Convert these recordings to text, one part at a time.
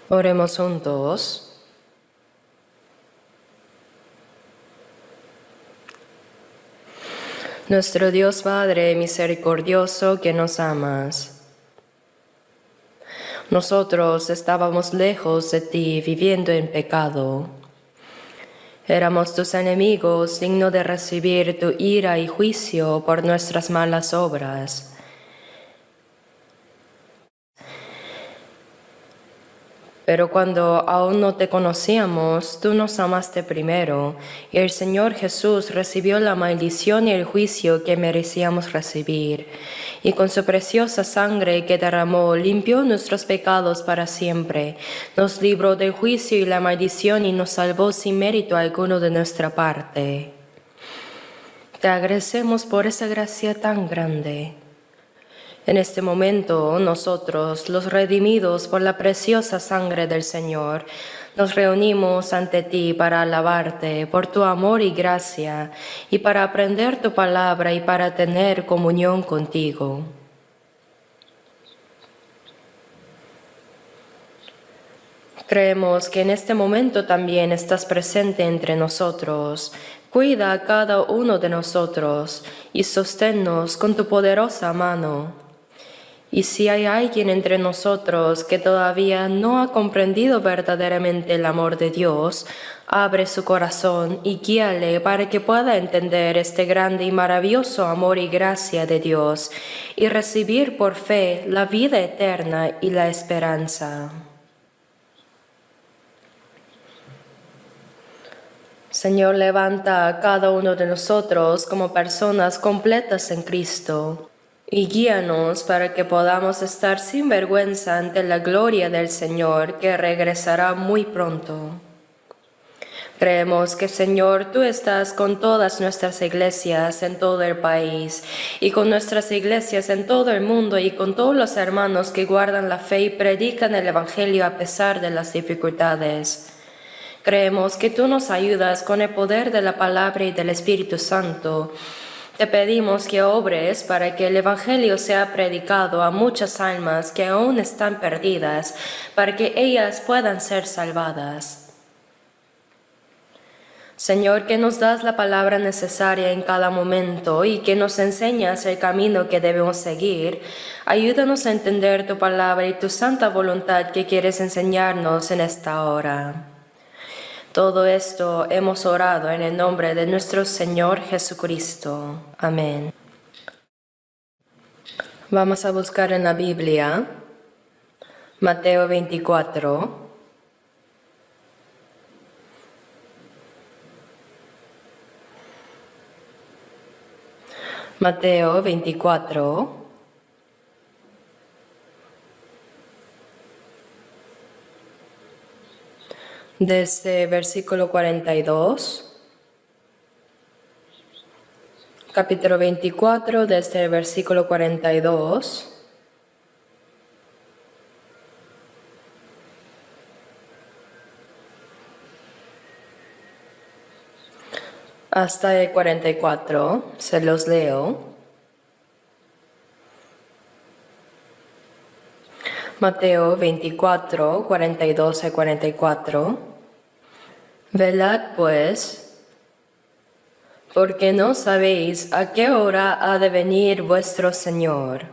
Oremos juntos. Nuestro Dios Padre misericordioso que nos amas. Nosotros estábamos lejos de ti, viviendo en pecado. Éramos tus enemigos, dignos de recibir tu ira y juicio por nuestras malas obras. Pero cuando aún no te conocíamos, tú nos amaste primero, y el Señor Jesús recibió la maldición y el juicio que merecíamos recibir, y con su preciosa sangre que derramó, limpió nuestros pecados para siempre, nos libró del juicio y la maldición y nos salvó sin mérito alguno de nuestra parte. Te agradecemos por esa gracia tan grande. En este momento, nosotros, los redimidos por la preciosa sangre del Señor, nos reunimos ante ti para alabarte por tu amor y gracia, y para aprender tu palabra y para tener comunión contigo. Creemos que en este momento también estás presente entre nosotros. Cuida a cada uno de nosotros y sosténnos con tu poderosa mano. Y si hay alguien entre nosotros que todavía no ha comprendido verdaderamente el amor de Dios, abre su corazón y guíale para que pueda entender este grande y maravilloso amor y gracia de Dios y recibir por fe la vida eterna y la esperanza. Señor, levanta a cada uno de nosotros como personas completas en Cristo. Y guíanos para que podamos estar sin vergüenza ante la gloria del Señor, que regresará muy pronto. Creemos que, Señor, tú estás con todas nuestras iglesias en todo el país, y con nuestras iglesias en todo el mundo, y con todos los hermanos que guardan la fe y predican el Evangelio a pesar de las dificultades. Creemos que tú nos ayudas con el poder de la palabra y del Espíritu Santo. Te pedimos que obres para que el Evangelio sea predicado a muchas almas que aún están perdidas, para que ellas puedan ser salvadas. Señor, que nos das la palabra necesaria en cada momento y que nos enseñas el camino que debemos seguir, ayúdanos a entender tu palabra y tu santa voluntad que quieres enseñarnos en esta hora. Todo esto hemos orado en el nombre de nuestro Señor Jesucristo. Amén. Vamos a buscar en la Biblia Mateo 24. Mateo 24. Desde versículo 42. Capítulo 24, desde el versículo 42. Hasta el 44, se los leo. Mateo 24, 42 y 44. Velad pues, porque no sabéis a qué hora ha de venir vuestro Señor.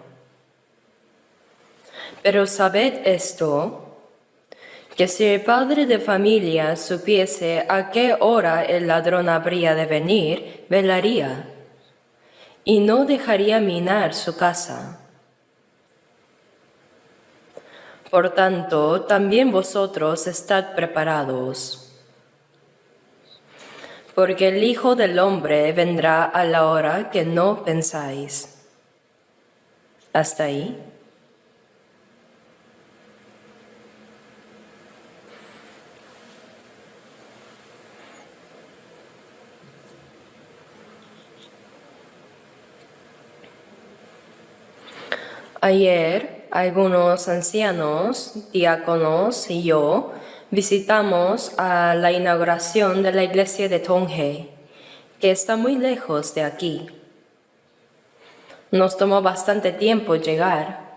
Pero sabed esto, que si el padre de familia supiese a qué hora el ladrón habría de venir, velaría, y no dejaría minar su casa. Por tanto, también vosotros estad preparados, porque el Hijo del Hombre vendrá a la hora que no pensáis. ¿Hasta ahí? Ayer, algunos ancianos, diáconos y yo visitamos a la inauguración de la iglesia de Tonghe, que está muy lejos de aquí. Nos tomó bastante tiempo llegar.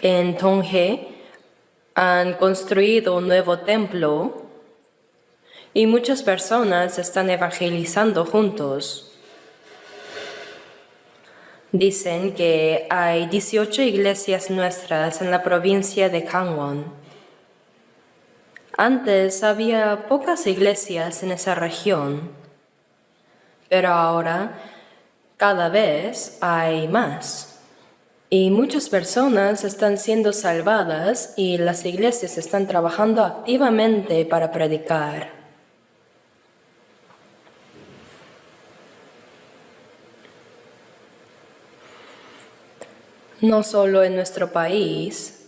En Tonghe han construido un nuevo templo y muchas personas están evangelizando juntos. Dicen que hay 18 iglesias nuestras en la provincia de Gangwon. Antes había pocas iglesias en esa región, pero ahora cada vez hay más. Y muchas personas están siendo salvadas y las iglesias están trabajando activamente para predicar. No solo en nuestro país,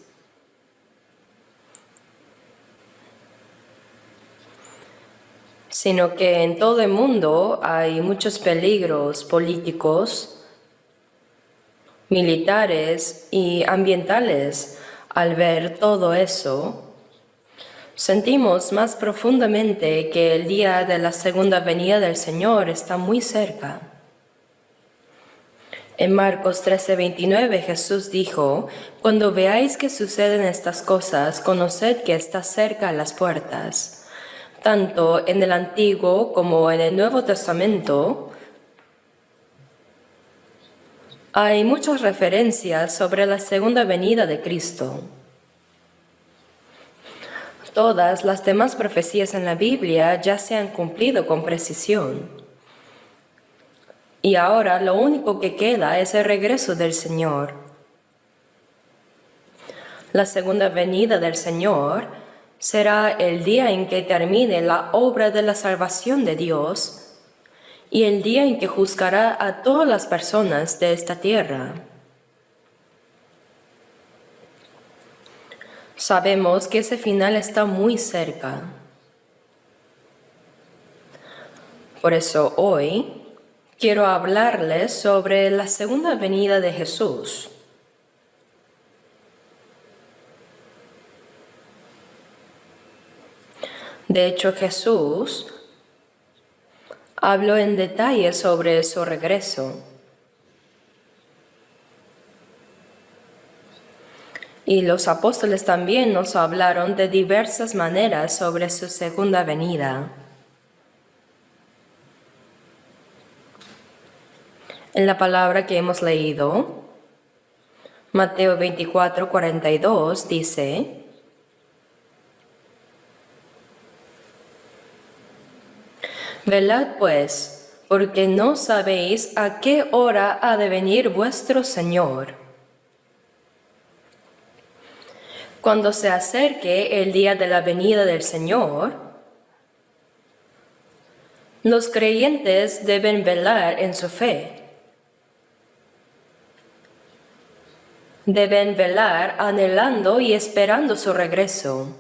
sino que en todo el mundo hay muchos peligros políticos, militares y ambientales. Al ver todo eso, sentimos más profundamente que el día de la segunda venida del Señor está muy cerca. En Marcos 13:29 Jesús dijo: «Cuando veáis que suceden estas cosas, conoced que está cerca a las puertas». Tanto en el Antiguo como en el Nuevo Testamento hay muchas referencias sobre la segunda venida de Cristo. Todas las demás profecías en la Biblia ya se han cumplido con precisión. Y ahora lo único que queda es el regreso del Señor. La segunda venida del Señor será el día en que termine la obra de la salvación de Dios y el día en que juzgará a todas las personas de esta tierra. Sabemos que ese final está muy cerca. Por eso hoy quiero hablarles sobre la segunda venida de Jesús. De hecho, Jesús habló en detalle sobre su regreso. Y los apóstoles también nos hablaron de diversas maneras sobre su segunda venida. En la palabra que hemos leído, Mateo 24:42 dice: «Velad pues, porque no sabéis a qué hora ha de venir vuestro Señor. Cuando se acerque el día de la venida del Señor, los creyentes deben velar en su fe. Deben velar anhelando y esperando su regreso.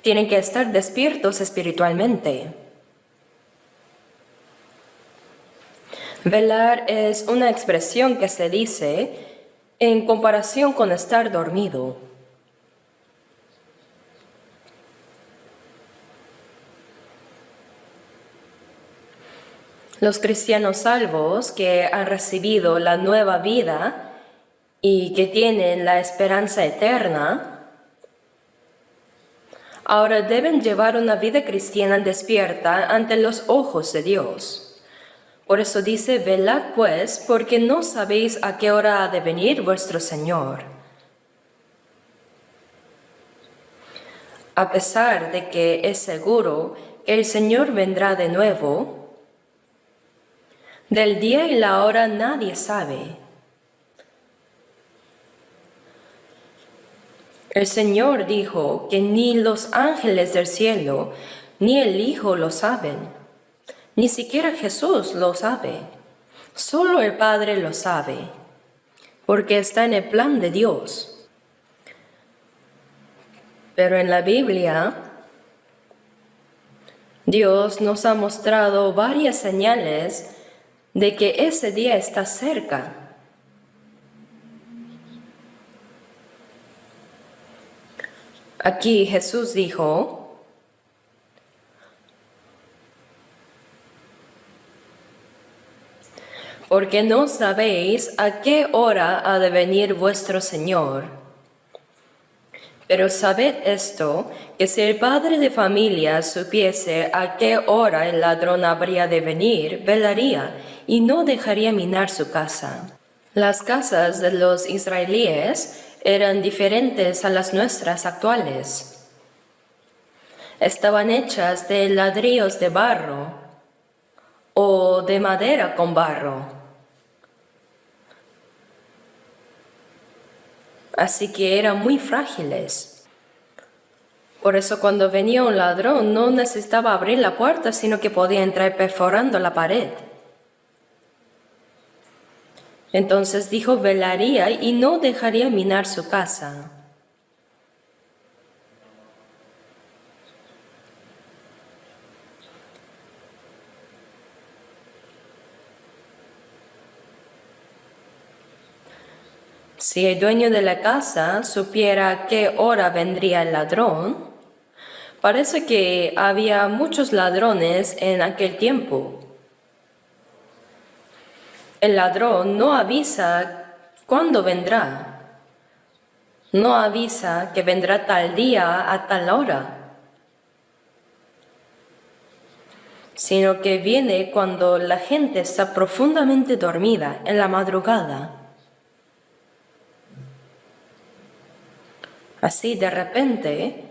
Tienen que estar despiertos espiritualmente. Velar es una expresión que se dice en comparación con estar dormido. Los cristianos salvos que han recibido la nueva vida y que tienen la esperanza eterna, ahora deben llevar una vida cristiana despierta ante los ojos de Dios. Por eso dice: velad pues, porque no sabéis a qué hora ha de venir vuestro Señor. A pesar de que es seguro que el Señor vendrá de nuevo, del día y la hora nadie sabe. El Señor dijo que ni los ángeles del cielo ni el Hijo lo saben, ni siquiera Jesús lo sabe. Solo el Padre lo sabe, porque está en el plan de Dios. Pero en la Biblia, Dios nos ha mostrado varias señales de que ese día está cerca. Aquí Jesús dijo: porque no sabéis a qué hora ha de venir vuestro Señor. Pero sabed esto, que si el padre de familia supiese a qué hora el ladrón habría de venir, velaría y no dejaría minar su casa. Las casas de los israelíes eran diferentes a las nuestras actuales. Estaban hechas de ladrillos de barro o de madera con barro. Así que eran muy frágiles. Por eso cuando venía un ladrón no necesitaba abrir la puerta, sino que podía entrar perforando la pared. Entonces dijo, velaría y no dejaría minar su casa. Si el dueño de la casa supiera a qué hora vendría el ladrón, parece que había muchos ladrones en aquel tiempo. El ladrón no avisa cuándo vendrá. No avisa que vendrá tal día a tal hora, sino que viene cuando la gente está profundamente dormida en la madrugada. Así de repente,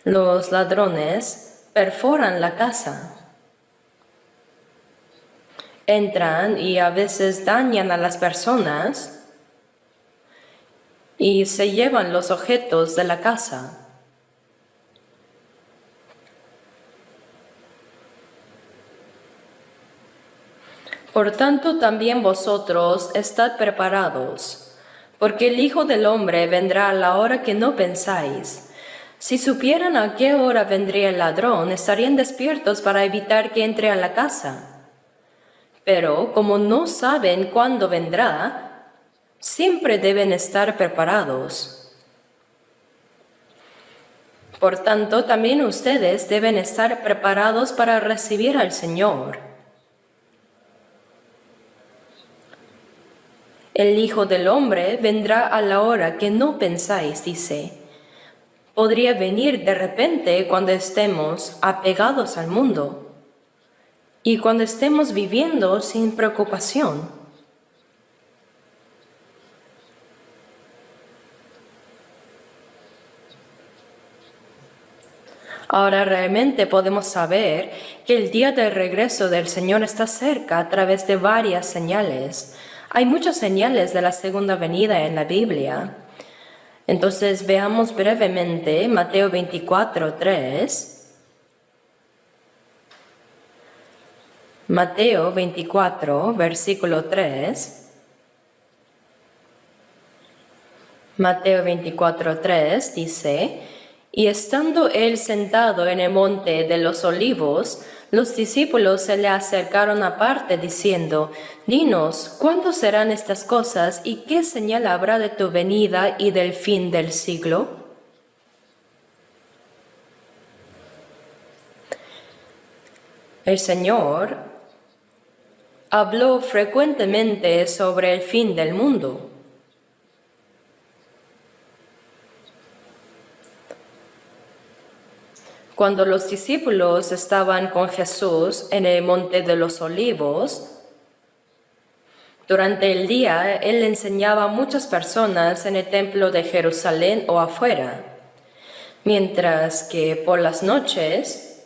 los ladrones perforan la casa. Entran y a veces dañan a las personas y se llevan los objetos de la casa. Por tanto, también vosotros estad preparados, porque el Hijo del Hombre vendrá a la hora que no pensáis. Si supieran a qué hora vendría el ladrón, estarían despiertos para evitar que entre a la casa. Pero como no saben cuándo vendrá, siempre deben estar preparados. Por tanto, también ustedes deben estar preparados para recibir al Señor. El Hijo del Hombre vendrá a la hora que no pensáis, dice. Podría venir de repente cuando estemos apegados al mundo y cuando estemos viviendo sin preocupación. Ahora realmente podemos saber que el día del regreso del Señor está cerca a través de varias señales. Hay muchas señales de la segunda venida en la Biblia. Entonces veamos brevemente Mateo 24:3. Mateo 24, versículo 3. Mateo 24:3 dice, y estando él sentado en el monte de los olivos, los discípulos se le acercaron aparte diciendo, dinos, ¿cuándo serán estas cosas y qué señal habrá de tu venida y del fin del siglo? El Señor habló frecuentemente sobre el fin del mundo. Cuando los discípulos estaban con Jesús en el monte de los olivos, durante el día Él enseñaba a muchas personas en el templo de Jerusalén o afuera, mientras que por las noches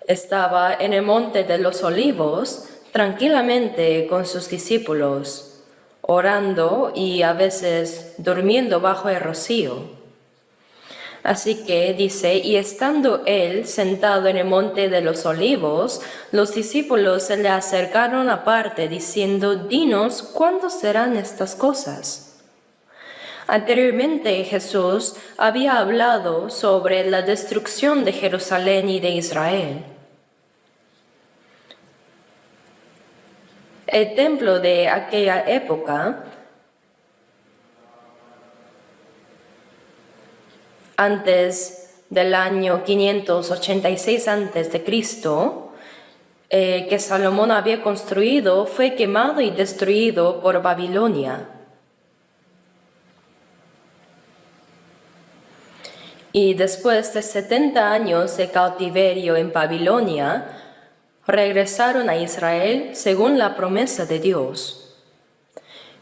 estaba en el monte de los olivos tranquilamente con sus discípulos, orando y a veces durmiendo bajo el rocío. Así que dice, y estando él sentado en el monte de los olivos, los discípulos se le acercaron aparte diciendo, dinos, ¿cuándo serán estas cosas? Anteriormente Jesús había hablado sobre la destrucción de Jerusalén y de Israel. El templo de aquella época, antes del año 586 a.C., que Salomón había construido, fue quemado y destruido por Babilonia. Y después de 70 años de cautiverio en Babilonia, regresaron a Israel según la promesa de Dios.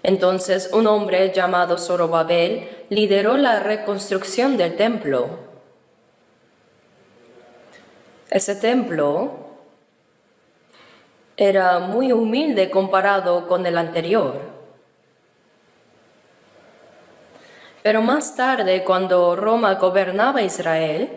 Entonces un hombre llamado Zorobabel lideró la reconstrucción del templo. Ese templo era muy humilde comparado con el anterior. Pero más tarde, cuando Roma gobernaba Israel,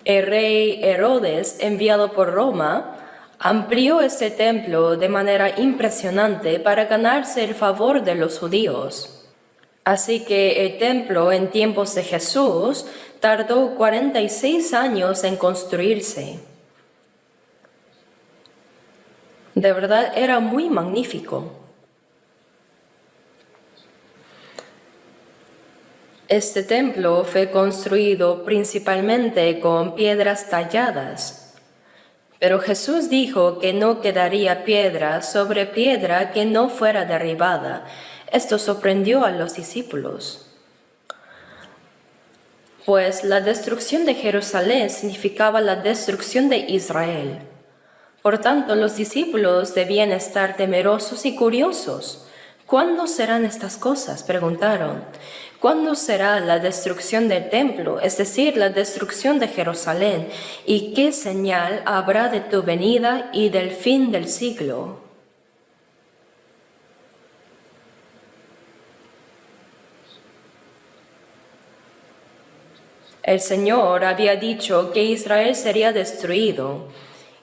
el rey Herodes, enviado por Roma, amplió este templo de manera impresionante para ganarse el favor de los judíos. Así que el templo en tiempos de Jesús tardó 46 años en construirse. De verdad era muy magnífico. Este templo fue construido principalmente con piedras talladas, pero Jesús dijo que no quedaría piedra sobre piedra que no fuera derribada. Esto sorprendió a los discípulos, pues la destrucción de Jerusalén significaba la destrucción de Israel. Por tanto, los discípulos debían estar temerosos y curiosos. ¿Cuándo serán estas cosas?, preguntaron. ¿Cuándo será la destrucción del templo, es decir, la destrucción de Jerusalén? ¿Y qué señal habrá de tu venida y del fin del siglo? El Señor había dicho que Israel sería destruido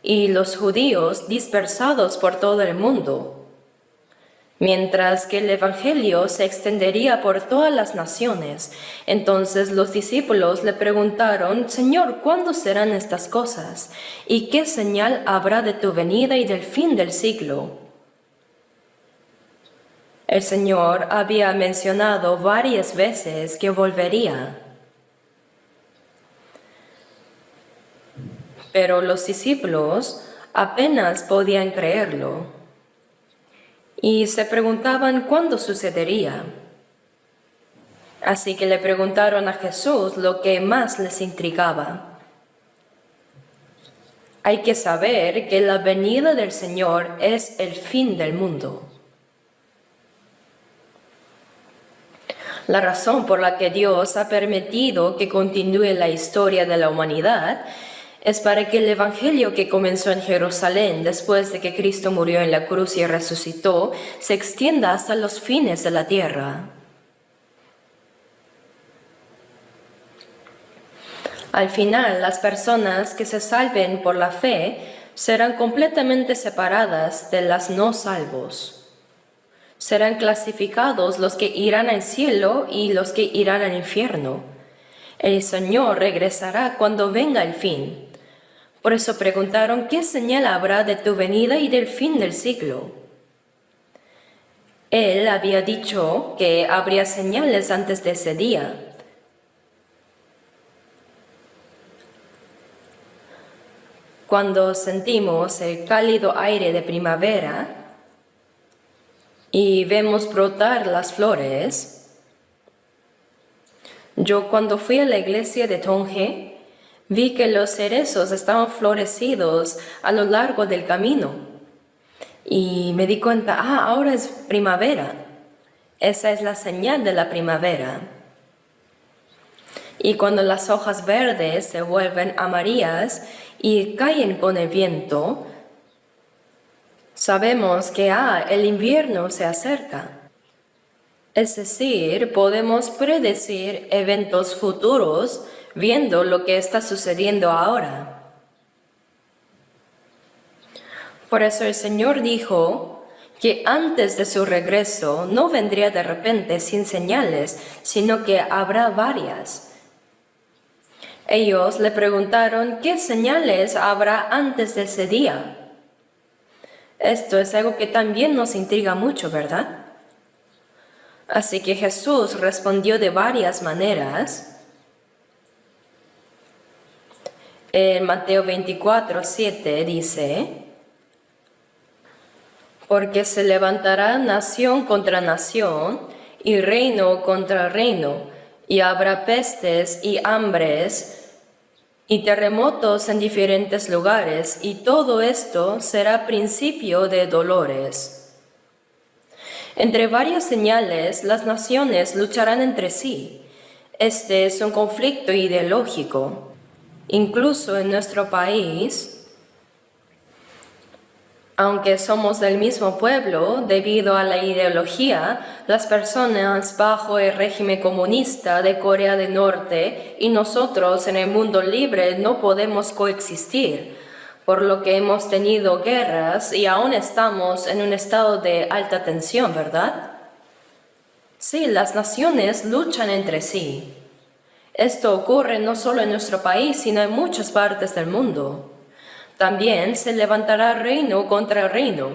y los judíos dispersados por todo el mundo, mientras que el Evangelio se extendería por todas las naciones. Entonces los discípulos le preguntaron: Señor, ¿cuándo serán estas cosas? ¿Y qué señal habrá de tu venida y del fin del siglo? El Señor había mencionado varias veces que volvería, pero los discípulos apenas podían creerlo y se preguntaban cuándo sucedería. Así que le preguntaron a Jesús lo que más les intrigaba. Hay que saber que la venida del Señor es el fin del mundo. La razón por la que Dios ha permitido que continúe la historia de la humanidad es para que el Evangelio que comenzó en Jerusalén después de que Cristo murió en la cruz y resucitó se extienda hasta los fines de la tierra. Al final, las personas que se salven por la fe serán completamente separadas de las no salvos. Serán clasificados los que irán al cielo y los que irán al infierno. El Señor regresará cuando venga el fin. Por eso preguntaron: ¿qué señal habrá de tu venida y del fin del siglo? Él había dicho que habría señales antes de ese día. Cuando sentimos el cálido aire de primavera y vemos brotar las flores. Yo, cuando fui a la iglesia de Tonge, vi que los cerezos estaban florecidos a lo largo del camino y me di cuenta: ahora es primavera. Esa es la señal de la primavera. Y cuando las hojas verdes se vuelven amarillas y caen con el viento, sabemos que el invierno se acerca. Es decir, podemos predecir eventos futuros viendo lo que está sucediendo ahora. Por eso el Señor dijo que antes de su regreso no vendría de repente sin señales, sino que habrá varias. Ellos le preguntaron: ¿qué señales habrá antes de ese día? Esto es algo que también nos intriga mucho, ¿verdad? Así que Jesús respondió de varias maneras. En Mateo 24:7 dice: porque se levantará nación contra nación y reino contra reino, y habrá pestes y hambres y terremotos en diferentes lugares, y todo esto será principio de dolores. Entre varias señales, las naciones lucharán entre sí. Este es un conflicto ideológico. Incluso en nuestro país, aunque somos del mismo pueblo, debido a la ideología, las personas bajo el régimen comunista de Corea del Norte y nosotros en el mundo libre no podemos coexistir, por lo que hemos tenido guerras y aún estamos en un estado de alta tensión, ¿verdad? Sí, las naciones luchan entre sí. Esto ocurre no solo en nuestro país, sino en muchas partes del mundo. También se levantará reino contra reino.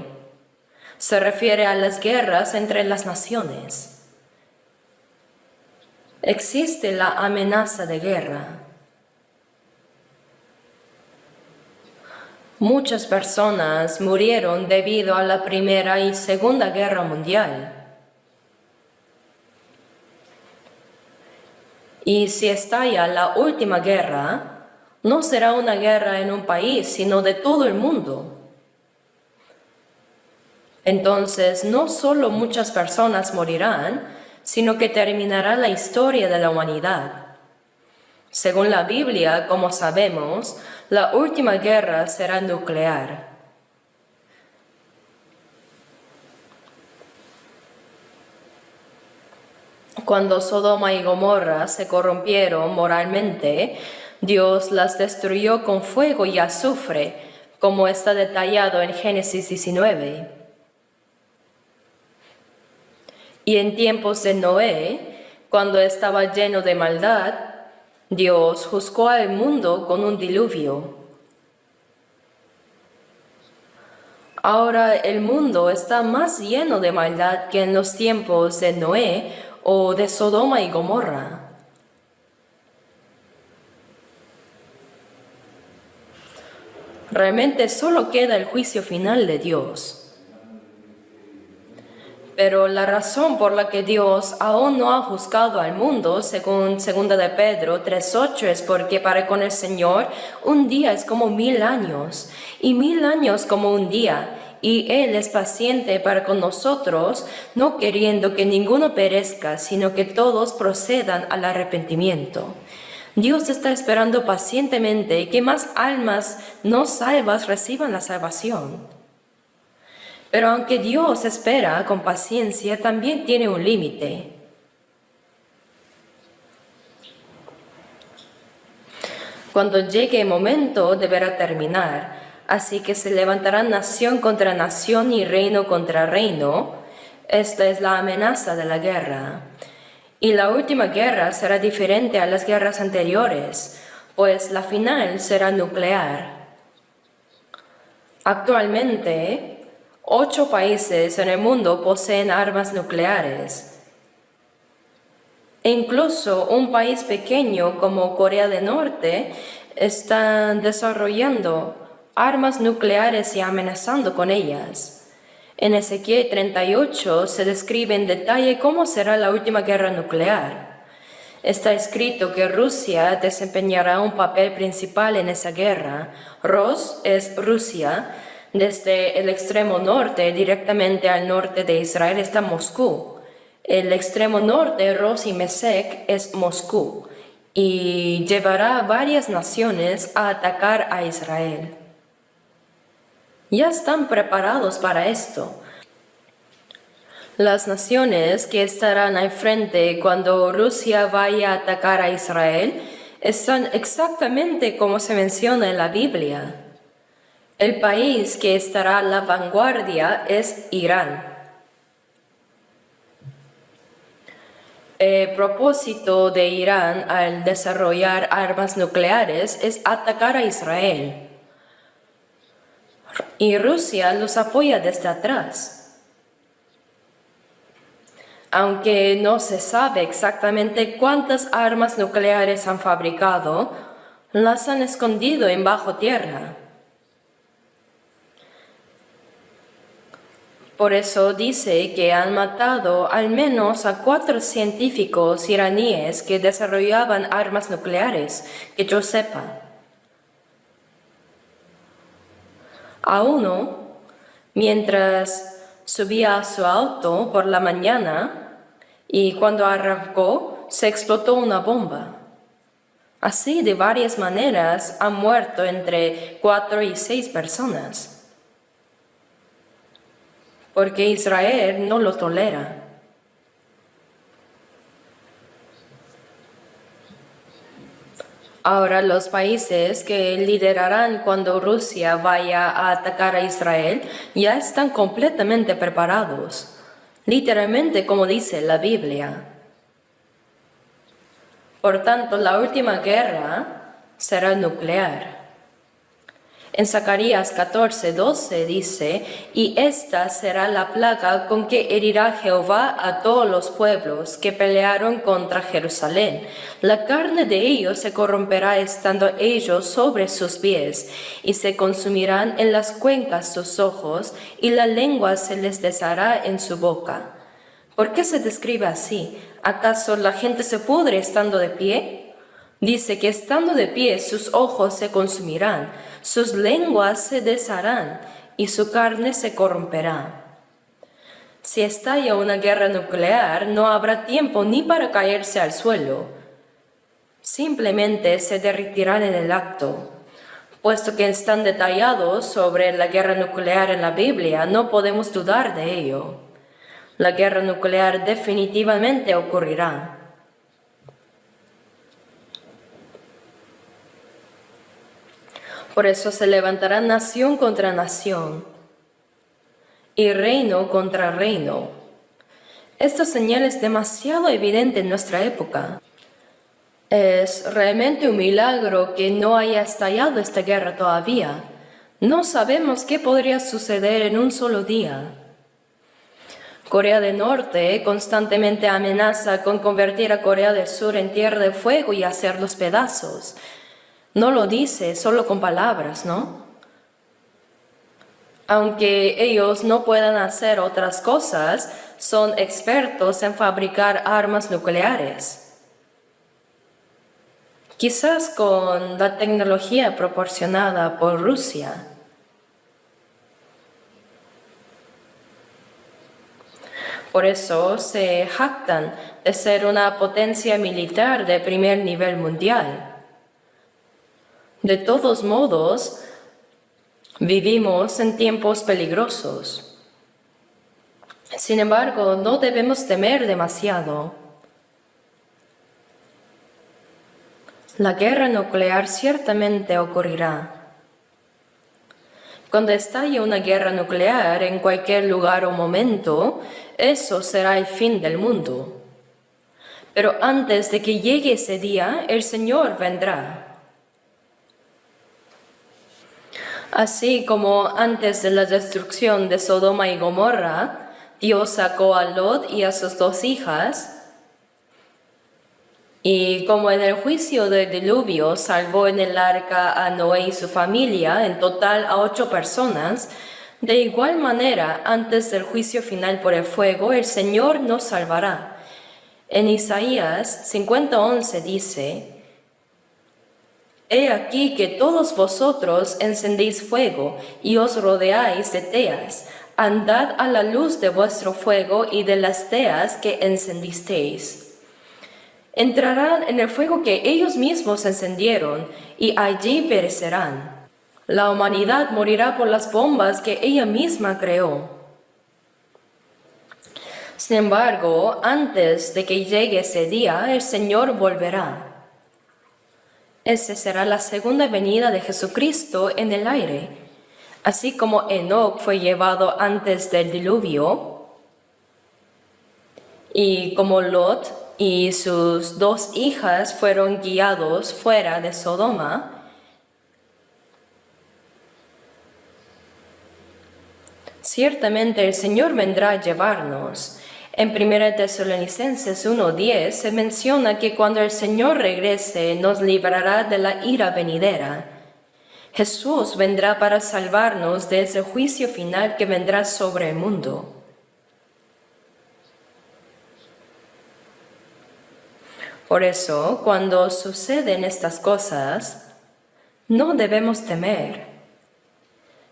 Se refiere a las guerras entre las naciones. Existe la amenaza de guerra. Muchas personas murieron debido a la Primera y Segunda Guerra Mundial. Y si estalla la última guerra, no será una guerra en un país, sino de todo el mundo. Entonces, no solo muchas personas morirán, sino que terminará la historia de la humanidad. Según la Biblia, como sabemos, la última guerra será nuclear. Cuando Sodoma y Gomorra se corrompieron moralmente, Dios las destruyó con fuego y azufre, como está detallado en Génesis 19. Y en tiempos de Noé, cuando estaba lleno de maldad, Dios juzgó al mundo con un diluvio. Ahora el mundo está más lleno de maldad que en los tiempos de Noé o de Sodoma y Gomorra. Realmente solo queda el juicio final de Dios. Pero la razón por la que Dios aún no ha juzgado al mundo, según 2 de Pedro 3:8, es porque para con el Señor un día es como 1000 años, y 1000 años como un día. Y Él es paciente para con nosotros, no queriendo que ninguno perezca, sino que todos procedan al arrepentimiento. Dios está esperando pacientemente que más almas no salvas reciban la salvación. Pero aunque Dios espera con paciencia, también tiene un límite. Cuando llegue el momento, deberá terminar. Así que se levantará nación contra nación y reino contra reino. Esta es la amenaza de la guerra. Y la última guerra será diferente a las guerras anteriores, pues la final será nuclear. Actualmente, 8 países en el mundo poseen armas nucleares. E incluso un país pequeño como Corea del Norte está desarrollando armas nucleares y amenazando con ellas. En Ezequiel 38 se describe en detalle cómo será la última guerra nuclear. Está escrito que Rusia desempeñará un papel principal en esa guerra. Ros es Rusia. Desde el extremo norte, directamente al norte de Israel, está Moscú. El extremo norte, Ros y Mesec, es Moscú. Y llevará a varias naciones a atacar a Israel. Ya están preparados para esto. Las naciones que estarán al frente cuando Rusia vaya a atacar a Israel están exactamente como se menciona en la Biblia. El país que estará a la vanguardia es Irán. El propósito de Irán al desarrollar armas nucleares es atacar a Israel. Y Rusia los apoya desde atrás. Aunque no se sabe exactamente cuántas armas nucleares han fabricado, las han escondido en bajo tierra. Por eso dice que han matado al menos a 4 científicos iraníes que desarrollaban armas nucleares, que yo sepa. A uno, mientras subía a su auto por la mañana y cuando arrancó se explotó una bomba. Así, de varias maneras, han muerto entre 4 y 6 personas. Porque Israel no lo tolera. Ahora los países que liderarán cuando Rusia vaya a atacar a Israel ya están completamente preparados, literalmente como dice la Biblia. Por tanto, la última guerra será nuclear. En Zacarías 14:12 dice, y esta será la plaga con que herirá Jehová a todos los pueblos que pelearon contra Jerusalén. La carne de ellos se corromperá estando ellos sobre sus pies, y se consumirán en las cuencas sus ojos, y la lengua se les deshará en su boca. ¿Por qué se describe así? ¿Acaso la gente se pudre estando de pie? Dice que estando de pie sus ojos se consumirán, sus lenguas se desharán y su carne se corromperá. Si estalla una guerra nuclear, no habrá tiempo ni para caerse al suelo. Simplemente se derretirán en el acto. Puesto que están detallados sobre la guerra nuclear en la Biblia, no podemos dudar de ello. La guerra nuclear definitivamente ocurrirá. Por eso se levantará nación contra nación y reino contra reino. Esta señal es demasiado evidente en nuestra época. Es realmente un milagro que no haya estallado esta guerra todavía. No sabemos qué podría suceder en un solo día. Corea del Norte constantemente amenaza con convertir a Corea del Sur en tierra de fuego y hacerlos pedazos. No lo dice solo con palabras, ¿no? Aunque ellos no puedan hacer otras cosas, son expertos en fabricar armas nucleares. Quizás con la tecnología proporcionada por Rusia. Por eso se jactan de ser una potencia militar de primer nivel mundial. De todos modos, vivimos en tiempos peligrosos. Sin embargo, no debemos temer demasiado. La guerra nuclear ciertamente ocurrirá. Cuando estalle una guerra nuclear en cualquier lugar o momento, eso será el fin del mundo. Pero antes de que llegue ese día, el Señor vendrá. Así como antes de la destrucción de Sodoma y Gomorra, Dios sacó a Lot y a sus 2 hijas, y como en el juicio del diluvio salvó en el arca a Noé y su familia, en total a 8 personas, de igual manera, antes del juicio final por el fuego, el Señor nos salvará. En Isaías 50:11 dice, He aquí que todos vosotros encendéis fuego y os rodeáis de teas. Andad a la luz de vuestro fuego y de las teas que encendisteis. Entrarán en el fuego que ellos mismos encendieron y allí perecerán. La humanidad morirá por las bombas que ella misma creó. Sin embargo, antes de que llegue ese día, el Señor volverá. Esa será la segunda venida de Jesucristo en el aire. Así como Enoc fue llevado antes del diluvio, y como Lot y sus 2 hijas fueron guiados fuera de Sodoma, ciertamente el Señor vendrá a llevarnos. En 1 Tesalonicenses 1:10 se menciona que cuando el Señor regrese nos librará de la ira venidera. Jesús vendrá para salvarnos de ese juicio final que vendrá sobre el mundo. Por eso, cuando suceden estas cosas, no debemos temer,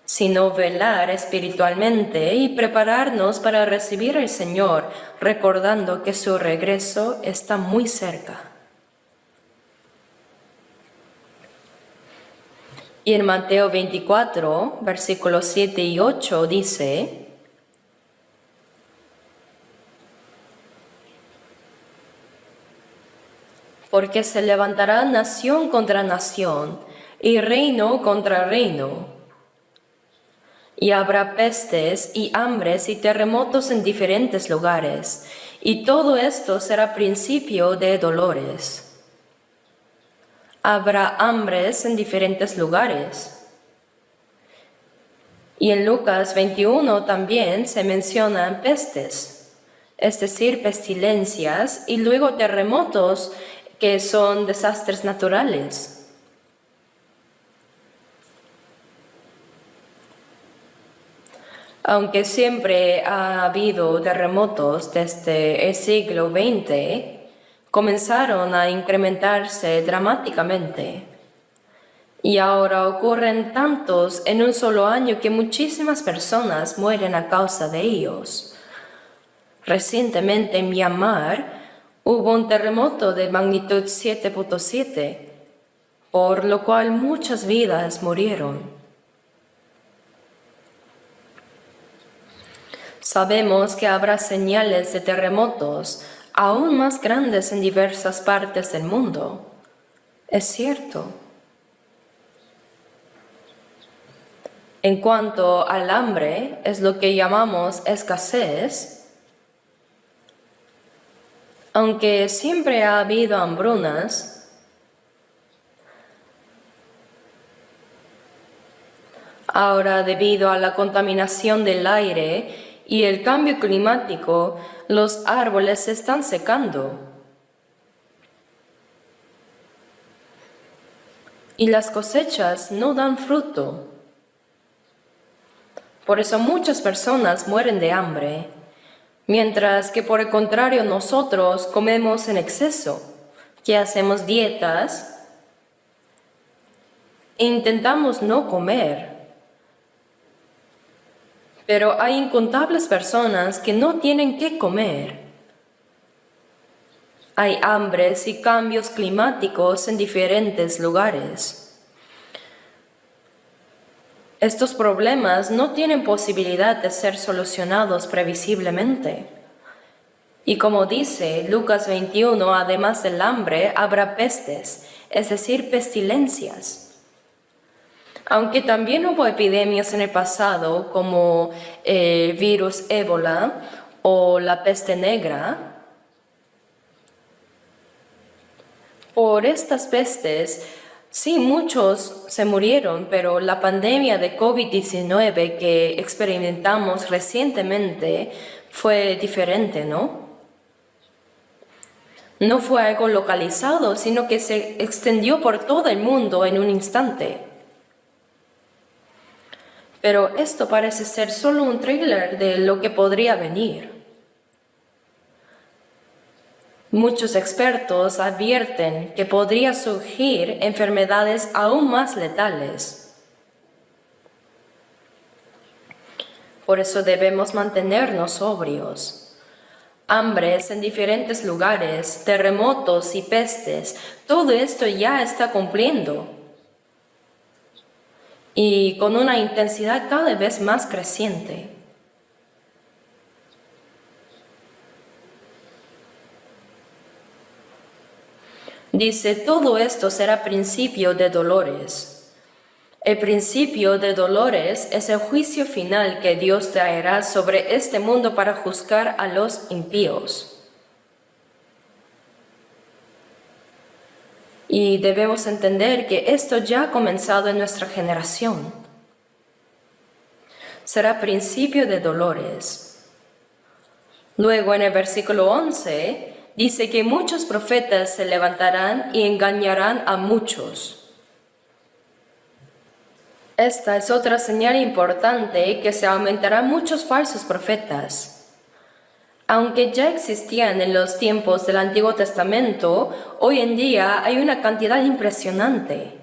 sino velar espiritualmente y prepararnos para recibir al Señor, recordando que su regreso está muy cerca. Y en Mateo 24, versículos 7 y 8 dice: porque se levantará nación contra nación y reino contra reino. Y habrá pestes y hambres y terremotos en diferentes lugares, y todo esto será principio de dolores. Habrá hambres en diferentes lugares. Y en Lucas 21 también se mencionan pestes, es decir, pestilencias, y luego terremotos, que son desastres naturales. Aunque siempre ha habido terremotos desde el siglo XX, comenzaron a incrementarse dramáticamente. Y ahora ocurren tantos en un solo año que muchísimas personas mueren a causa de ellos. Recientemente en Myanmar hubo un terremoto de magnitud 7.7, por lo cual muchas vidas murieron. Sabemos que habrá señales de terremotos aún más grandes en diversas partes del mundo. Es cierto. En cuanto al hambre, es lo que llamamos escasez. Aunque siempre ha habido hambrunas, ahora debido a la contaminación del aire y el cambio climático, los árboles se están secando. Y las cosechas no dan fruto. Por eso muchas personas mueren de hambre, mientras que por el contrario nosotros comemos en exceso, que hacemos dietas e intentamos no comer. Pero hay incontables personas que no tienen qué comer. Hay hambres y cambios climáticos en diferentes lugares. Estos problemas no tienen posibilidad de ser solucionados previsiblemente. Y como dice Lucas 21, además del hambre, habrá pestes, es decir, pestilencias. Aunque también hubo epidemias en el pasado, como el virus ébola o la peste negra, por estas pestes, sí, muchos se murieron, pero la pandemia de COVID-19 que experimentamos recientemente fue diferente, ¿no? No fue algo localizado, sino que se extendió por todo el mundo en un instante. Pero esto parece ser solo un tráiler de lo que podría venir. Muchos expertos advierten que podría surgir enfermedades aún más letales. Por eso debemos mantenernos sobrios. Hambres en diferentes lugares, terremotos y pestes, todo esto ya está cumpliendo. Y con una intensidad cada vez más creciente. Dice, todo esto será principio de dolores. El principio de dolores es el juicio final que Dios traerá sobre este mundo para juzgar a los impíos. Y debemos entender que esto ya ha comenzado en nuestra generación. Será principio de dolores. Luego en el versículo 11 dice que muchos profetas se levantarán y engañarán a muchos. Esta es otra señal importante que se aumentarán muchos falsos profetas. Aunque ya existían en los tiempos del Antiguo Testamento, hoy en día hay una cantidad impresionante.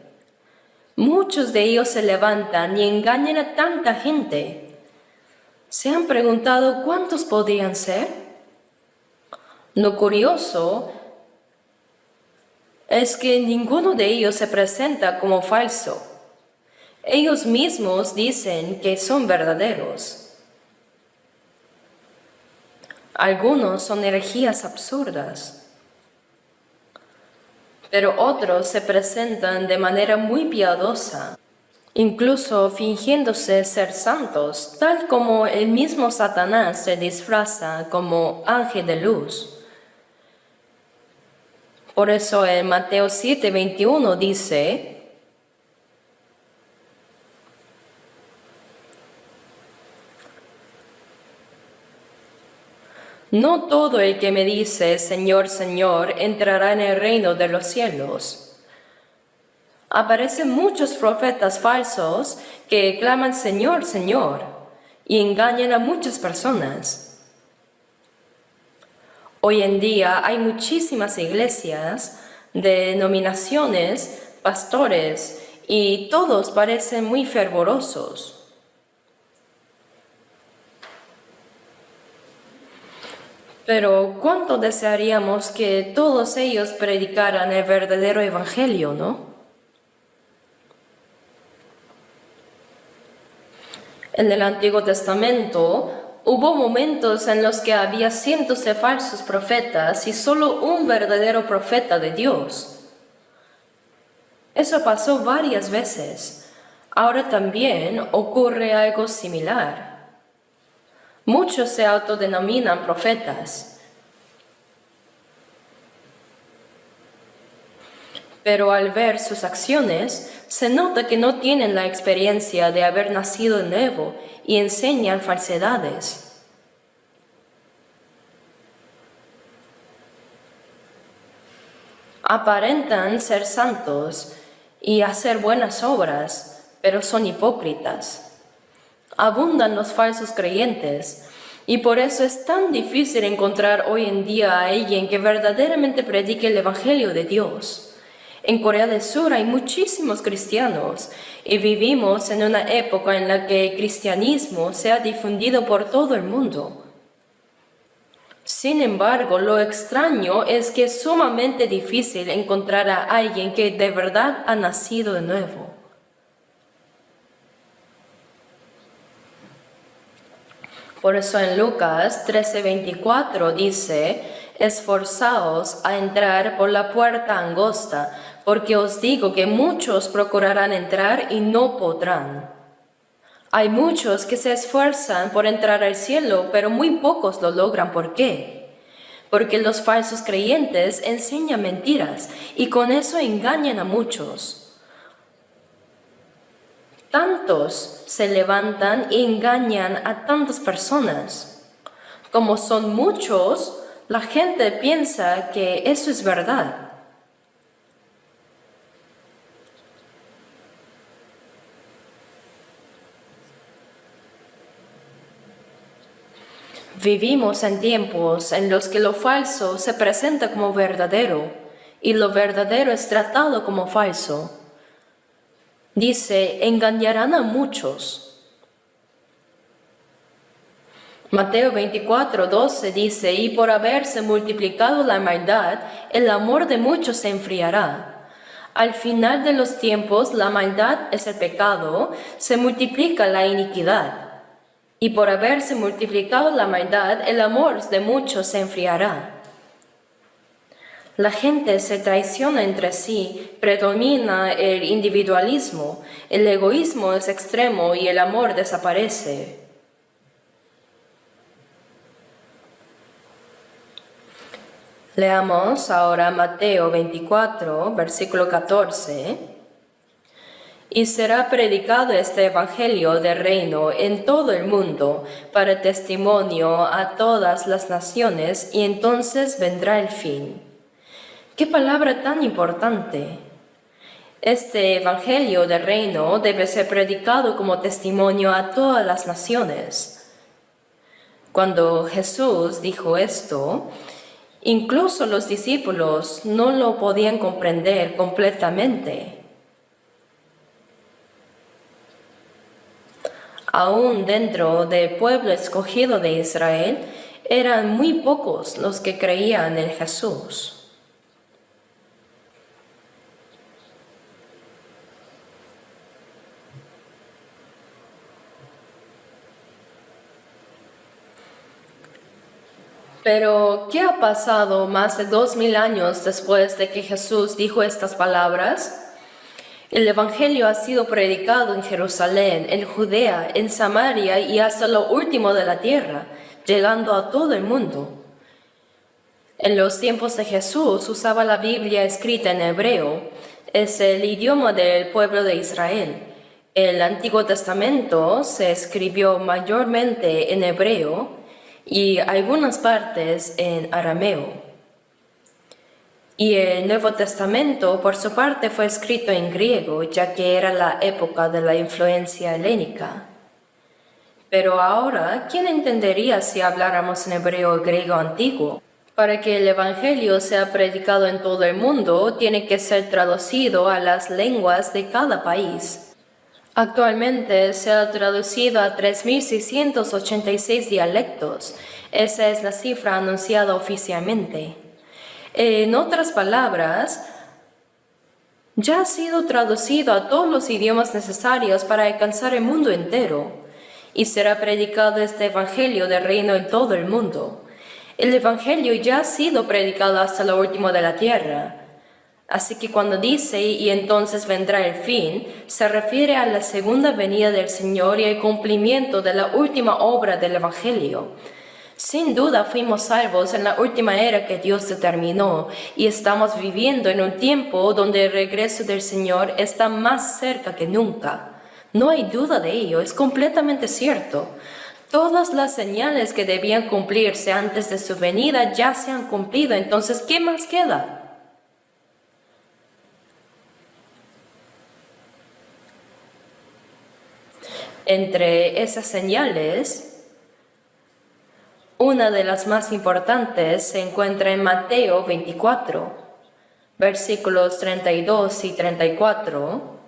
Muchos de ellos se levantan y engañan a tanta gente. ¿Se han preguntado cuántos podrían ser? Lo curioso es que ninguno de ellos se presenta como falso. Ellos mismos dicen que son verdaderos. Algunos son herejías absurdas, pero otros se presentan de manera muy piadosa, incluso fingiéndose ser santos, tal como el mismo Satanás se disfraza como ángel de luz. Por eso en Mateo 7:21 dice: no todo el que me dice Señor, Señor, entrará en el reino de los cielos. Aparecen muchos profetas falsos que claman Señor, Señor, y engañan a muchas personas. Hoy en día hay muchísimas iglesias, denominaciones, pastores, y todos parecen muy fervorosos. Pero ¿cuánto desearíamos que todos ellos predicaran el verdadero evangelio, no? En el Antiguo Testamento hubo momentos en los que había cientos de falsos profetas y solo un verdadero profeta de Dios. Eso pasó varias veces. Ahora también ocurre algo similar. Muchos se autodenominan profetas, pero al ver sus acciones, se nota que no tienen la experiencia de haber nacido de nuevo y enseñan falsedades. Aparentan ser santos y hacer buenas obras, pero son hipócritas. Abundan los falsos creyentes, y por eso es tan difícil encontrar hoy en día a alguien que verdaderamente predique el Evangelio de Dios. En Corea del Sur hay muchísimos cristianos, y vivimos en una época en la que el cristianismo se ha difundido por todo el mundo. Sin embargo, lo extraño es que es sumamente difícil encontrar a alguien que de verdad ha nacido de nuevo. Por eso en Lucas 13:24 dice: esforzaos a entrar por la puerta angosta, porque os digo que muchos procurarán entrar y no podrán. Hay muchos que se esfuerzan por entrar al cielo, pero muy pocos lo logran. ¿Por qué? Porque los falsos creyentes enseñan mentiras y con eso engañan a muchos. Tantos se levantan y engañan a tantas personas. Como son muchos, la gente piensa que eso es verdad. Vivimos en tiempos en los que lo falso se presenta como verdadero y lo verdadero es tratado como falso. Dice: engañarán a muchos. Mateo 24:12 dice: y por haberse multiplicado la maldad, el amor de muchos se enfriará. Al final de los tiempos, la maldad es el pecado, se multiplica la iniquidad. Y por haberse multiplicado la maldad, el amor de muchos se enfriará. La gente se traiciona entre sí, predomina el individualismo, el egoísmo es extremo y el amor desaparece. Leamos ahora Mateo 24, versículo 14. Y será predicado este evangelio del reino en todo el mundo para testimonio a todas las naciones, y entonces vendrá el fin. ¡Qué palabra tan importante! Este Evangelio del Reino debe ser predicado como testimonio a todas las naciones. Cuando Jesús dijo esto, incluso los discípulos no lo podían comprender completamente. Aún dentro del pueblo escogido de Israel, eran muy pocos los que creían en Jesús. Pero, ¿qué ha pasado más de 2000 años después de que Jesús dijo estas palabras? El Evangelio ha sido predicado en Jerusalén, en Judea, en Samaria y hasta lo último de la tierra, llegando a todo el mundo. En los tiempos de Jesús usaba la Biblia escrita en hebreo, es el idioma del pueblo de Israel. El Antiguo Testamento se escribió mayormente en hebreo y algunas partes en arameo. Y el Nuevo Testamento, por su parte, fue escrito en griego, ya que era la época de la influencia helénica. Pero ahora, ¿quién entendería si habláramos en hebreo o griego antiguo? Para que el Evangelio sea predicado en todo el mundo, tiene que ser traducido a las lenguas de cada país. Actualmente se ha traducido a 3.686 dialectos. Esa es la cifra anunciada oficialmente. En otras palabras, ya ha sido traducido a todos los idiomas necesarios para alcanzar el mundo entero, y será predicado este Evangelio del Reino en todo el mundo. El Evangelio ya ha sido predicado hasta lo último de la tierra. Así que cuando dice "y entonces vendrá el fin", se refiere a la segunda venida del Señor y el cumplimiento de la última obra del Evangelio. Sin duda fuimos salvos en la última era que Dios determinó y estamos viviendo en un tiempo donde el regreso del Señor está más cerca que nunca. No hay duda de ello, es completamente cierto. Todas las señales que debían cumplirse antes de su venida ya se han cumplido, entonces, ¿qué más queda? Entre esas señales, una de las más importantes se encuentra en Mateo 24, versículos 32 y 34.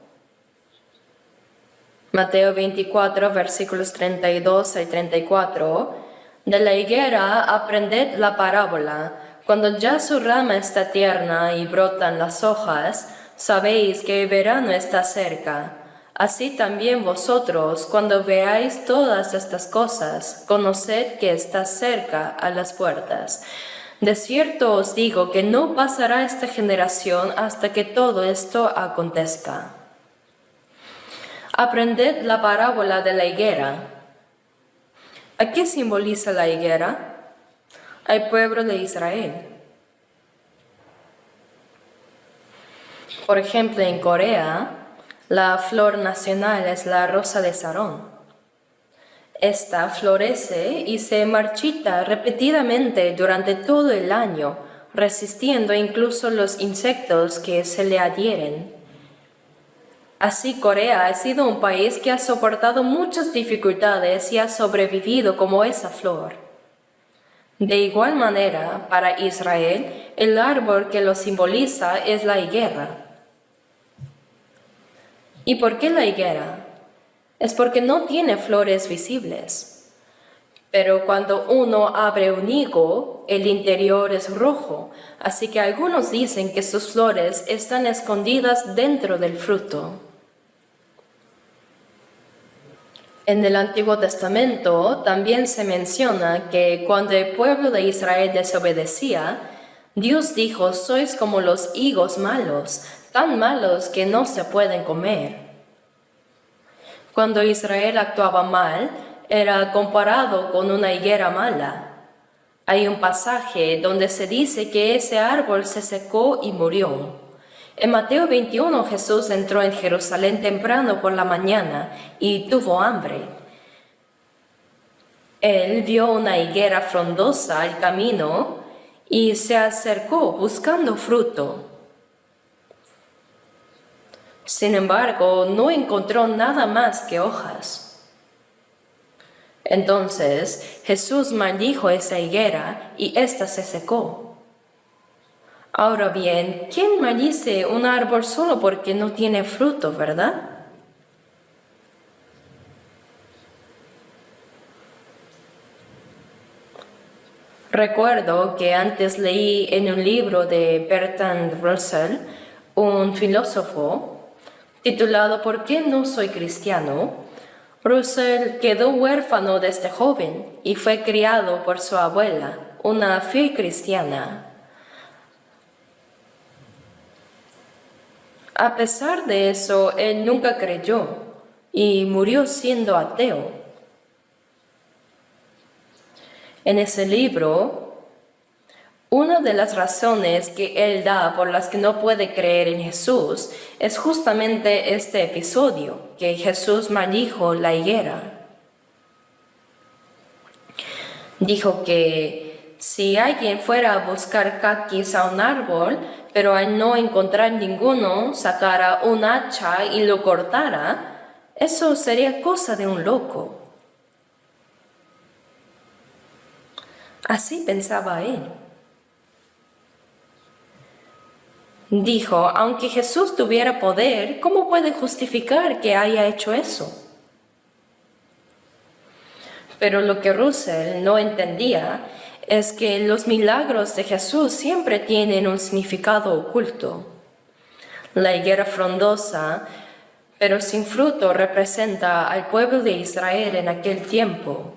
Mateo 24, versículos 32 y 34. De la higuera aprended la parábola. Cuando ya su rama está tierna y brotan las hojas, sabéis que el verano está cerca. Así también vosotros, cuando veáis todas estas cosas, conoced que está cerca a las puertas. De cierto os digo que no pasará esta generación hasta que todo esto acontezca. Aprended la parábola de la higuera. ¿A qué simboliza la higuera? Al pueblo de Israel. Por ejemplo, en Corea, la flor nacional es la rosa de Sarón. Esta florece y se marchita repetidamente durante todo el año, resistiendo incluso los insectos que se le adhieren. Así, Corea ha sido un país que ha soportado muchas dificultades y ha sobrevivido como esa flor. De igual manera, para Israel, el árbol que lo simboliza es la higuera. ¿Y por qué la higuera? Es porque no tiene flores visibles. Pero cuando uno abre un higo, el interior es rojo, así que algunos dicen que sus flores están escondidas dentro del fruto. En el Antiguo Testamento también se menciona que cuando el pueblo de Israel desobedecía, Dios dijo: sois como los higos malos, tan malos que no se pueden comer. Cuando Israel actuaba mal, era comparado con una higuera mala. Hay un pasaje donde se dice que ese árbol se secó y murió. En Mateo 21, Jesús entró en Jerusalén temprano por la mañana y tuvo hambre. Él vio una higuera frondosa al camino y se acercó buscando fruto. Sin embargo, no encontró nada más que hojas. Entonces Jesús maldijo esa higuera y ésta se secó. Ahora bien, ¿quién maldice un árbol solo porque no tiene fruto, verdad? Recuerdo que antes leí en un libro de Bertrand Russell, un filósofo, titulado ¿Por qué no soy cristiano? Russell quedó huérfano desde joven y fue criado por su abuela, una fiel cristiana. A pesar de eso, él nunca creyó y murió siendo ateo. En ese libro, una de las razones que él da por las que no puede creer en Jesús es justamente este episodio, que Jesús maldijo la higuera. Dijo que si alguien fuera a buscar caquis a un árbol, pero al no encontrar ninguno, sacara un hacha y lo cortara, eso sería cosa de un loco. Así pensaba él. Dijo, aunque Jesús tuviera poder, ¿cómo puede justificar que haya hecho eso? Pero lo que Russell no entendía es que los milagros de Jesús siempre tienen un significado oculto. La higuera frondosa, pero sin fruto, representa al pueblo de Israel en aquel tiempo.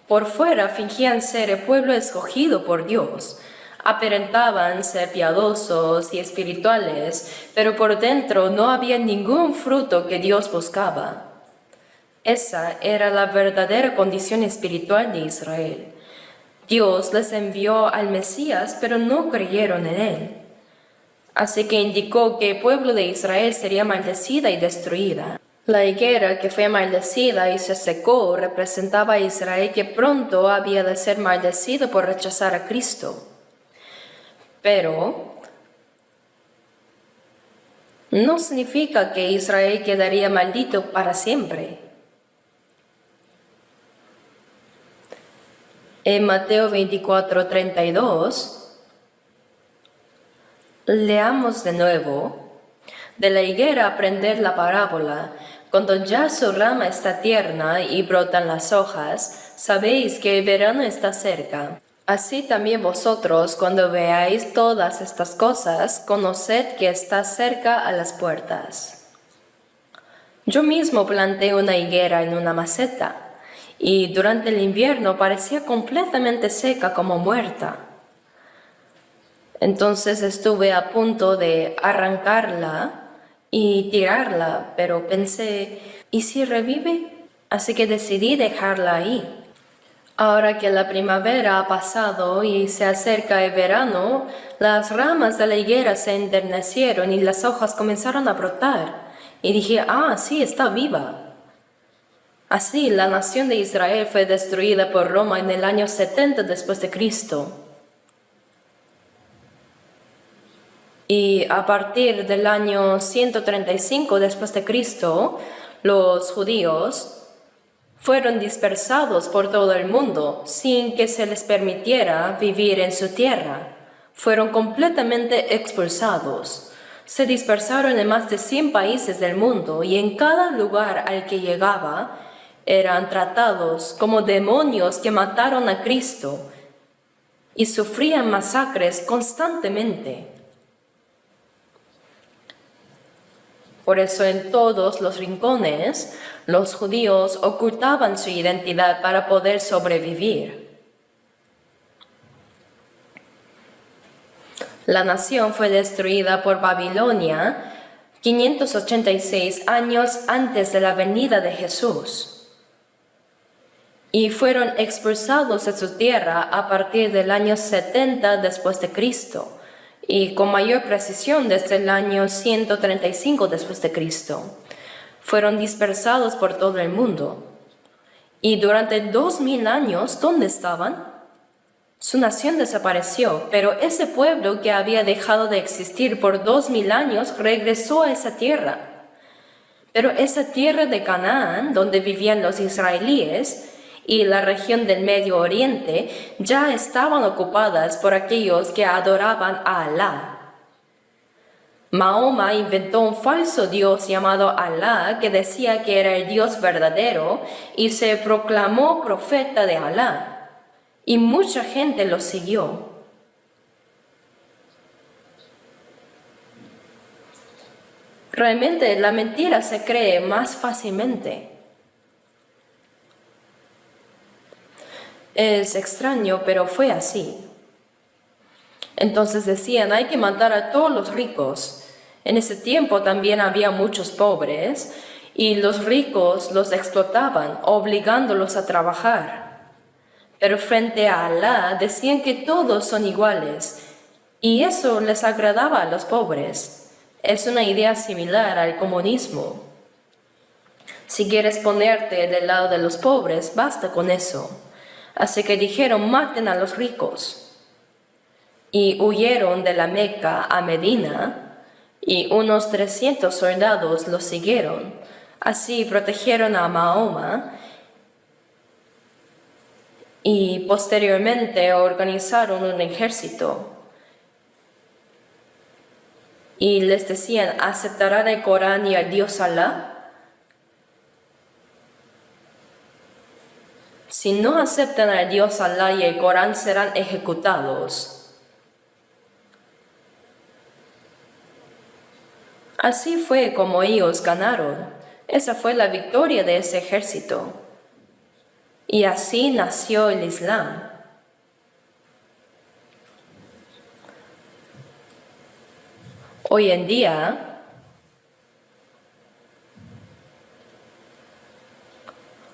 Por fuera fingían ser el pueblo escogido por Dios, aparentaban ser piadosos y espirituales, pero por dentro no había ningún fruto que Dios buscaba. Esa era la verdadera condición espiritual de Israel. Dios les envió al Mesías, pero no creyeron en él. Así que indicó que el pueblo de Israel sería maldecida y destruida. La higuera que fue maldecida y se secó representaba a Israel que pronto había de ser maldecido por rechazar a Cristo. Pero no significa que Israel quedaría maldito para siempre. En Mateo 24:32, leamos de nuevo. De la higuera aprender la parábola. Cuando ya su rama está tierna y brotan las hojas, sabéis que el verano está cerca. Así también vosotros, cuando veáis todas estas cosas, conoced que está cerca a las puertas. Yo mismo planté una higuera en una maceta, y durante el invierno parecía completamente seca como muerta. Entonces estuve a punto de arrancarla y tirarla, pero pensé, ¿y si revive? Así que decidí dejarla ahí. Ahora que la primavera ha pasado y se acerca el verano, las ramas de la higuera se enternecieron y las hojas comenzaron a brotar. Y dije, sí, está viva. Así, la nación de Israel fue destruida por Roma en el año 70 después de Cristo. Y a partir del año 135 después de Cristo, los judíos fueron dispersados por todo el mundo sin que se les permitiera vivir en su tierra. Fueron completamente expulsados. Se dispersaron en más de 100 países del mundo y en cada lugar al que llegaba eran tratados como demonios que mataron a Cristo y sufrían masacres constantemente. Por eso en todos los rincones, los judíos ocultaban su identidad para poder sobrevivir. La nación fue destruida por Babilonia 586 años antes de la venida de Jesús. Y fueron expulsados de su tierra a partir del año 70 después de Cristo. Y con mayor precisión desde el año 135 después de Cristo. Fueron dispersados por todo el mundo. Y durante 2000 años, ¿dónde estaban? Su nación desapareció, pero ese pueblo que había dejado de existir por 2000 años regresó a esa tierra. Pero esa tierra de Canaán, donde vivían los israelíes, y la región del Medio Oriente ya estaban ocupadas por aquellos que adoraban a Alá. Mahoma inventó un falso dios llamado Alá que decía que era el Dios verdadero y se proclamó profeta de Alá. Y mucha gente lo siguió. Realmente la mentira se cree más fácilmente. Es extraño, pero fue así. Entonces decían, hay que matar a todos los ricos. En ese tiempo también había muchos pobres y los ricos los explotaban, obligándolos a trabajar. Pero frente a Alá decían que todos son iguales y eso les agradaba a los pobres. Es una idea similar al comunismo. Si quieres ponerte del lado de los pobres, basta con eso. Así que dijeron, maten a los ricos. Y huyeron de la Meca a Medina, y unos 300 soldados los siguieron. Así protegieron a Mahoma, y posteriormente organizaron un ejército. Y les decían, ¿aceptarán el Corán y al Dios Alá? Si no aceptan al Dios Alá y el Corán, serán ejecutados. Así fue como ellos ganaron. Esa fue la victoria de ese ejército. Y así nació el Islam. Hoy en día,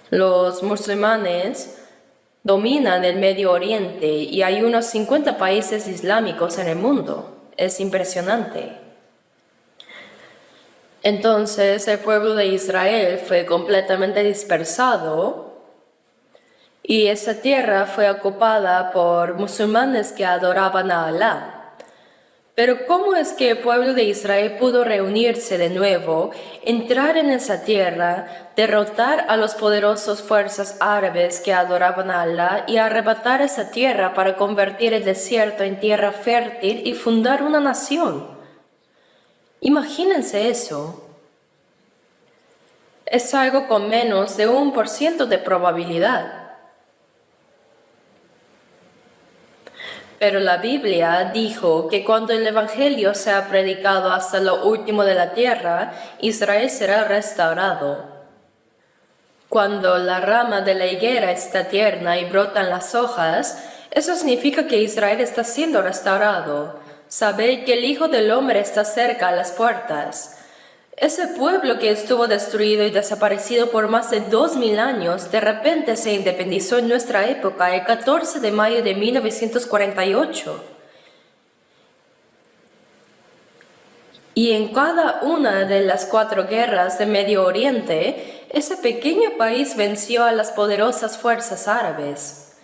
los musulmanes dominan el Medio Oriente y hay unos 50 países islámicos en el mundo. Es impresionante. Entonces el pueblo de Israel fue completamente dispersado y esa tierra fue ocupada por musulmanes que adoraban a Alá. Pero ¿cómo es que el pueblo de Israel pudo reunirse de nuevo, entrar en esa tierra, derrotar a las poderosas fuerzas árabes que adoraban a Alá y arrebatar esa tierra para convertir el desierto en tierra fértil y fundar una nación? Imagínense eso. Es algo con menos de 1% de probabilidad. Pero la Biblia dijo que cuando el Evangelio sea predicado hasta lo último de la tierra, Israel será restaurado. Cuando la rama de la higuera está tierna y brotan las hojas, eso significa que Israel está siendo restaurado. Sabed que el Hijo del Hombre está cerca a las puertas. Ese pueblo que estuvo destruido y desaparecido por más de 2000 años, de repente se independizó en nuestra época, el 14 de mayo de 1948. Y en cada una de las 4 guerras de Medio Oriente, ese pequeño país venció a las poderosas fuerzas árabes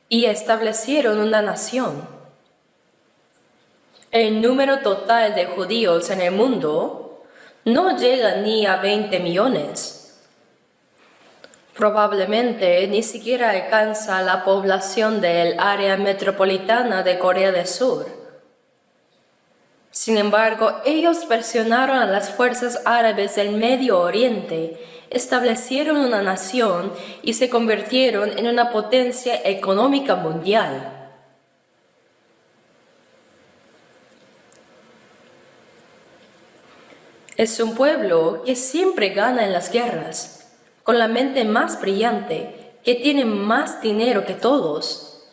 y establecieron una nación. El número total de judíos en el mundo no llega ni a 20 millones. Probablemente ni siquiera alcanza la población del área metropolitana de Corea del Sur. Sin embargo, ellos presionaron a las fuerzas árabes del Medio Oriente, establecieron una nación y se convirtieron en una potencia económica mundial. Es un pueblo que siempre gana en las guerras, con la mente más brillante, que tiene más dinero que todos.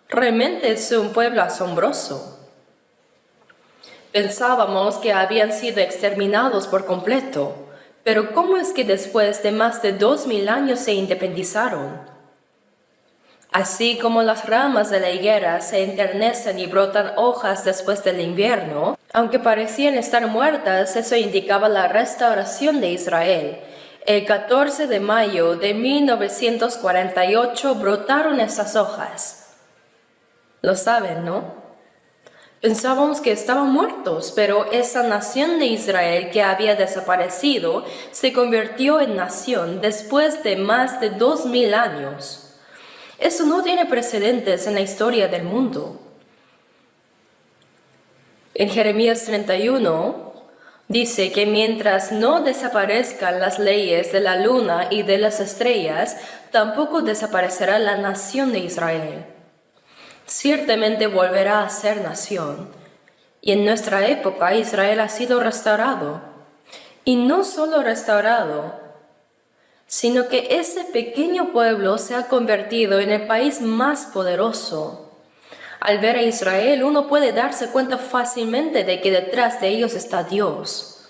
Realmente es un pueblo asombroso. Pensábamos que habían sido exterminados por completo, pero ¿cómo es que después de más de 2000 años se independizaron? Así como las ramas de la higuera se enternecen y brotan hojas después del invierno, aunque parecían estar muertas, eso indicaba la restauración de Israel. El 14 de mayo de 1948 brotaron esas hojas. Lo saben, ¿no? Pensábamos que estaban muertos, pero esa nación de Israel que había desaparecido se convirtió en nación después de más de 2000 años. Eso no tiene precedentes en la historia del mundo. En Jeremías 31 dice que mientras no desaparezcan las leyes de la luna y de las estrellas, tampoco desaparecerá la nación de Israel. Ciertamente volverá a ser nación. Y en nuestra época Israel ha sido restaurado. Y no solo restaurado, sino que ese pequeño pueblo se ha convertido en el país más poderoso. Al ver a Israel, uno puede darse cuenta fácilmente de que detrás de ellos está Dios.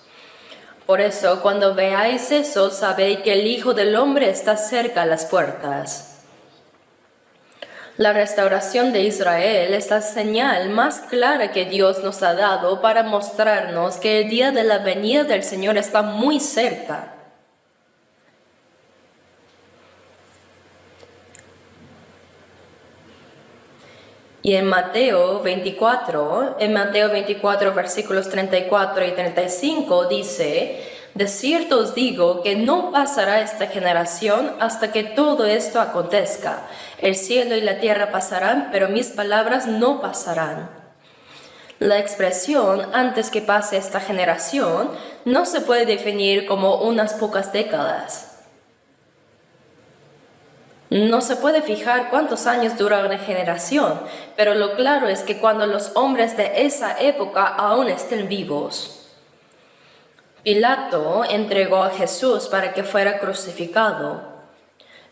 Por eso, cuando veáis eso, sabéis que el Hijo del Hombre está cerca a las puertas. La restauración de Israel es la señal más clara que Dios nos ha dado para mostrarnos que el día de la venida del Señor está muy cerca. Y en Mateo 24 versículos 34 y 35 dice: de cierto os digo que no pasará esta generación hasta que todo esto acontezca. El cielo y la tierra pasarán, pero mis palabras no pasarán. La expresión antes que pase esta generación no se puede definir como unas pocas décadas. No se puede fijar cuántos años dura una generación, pero lo claro es que cuando los hombres de esa época aún estén vivos. Pilato entregó a Jesús para que fuera crucificado,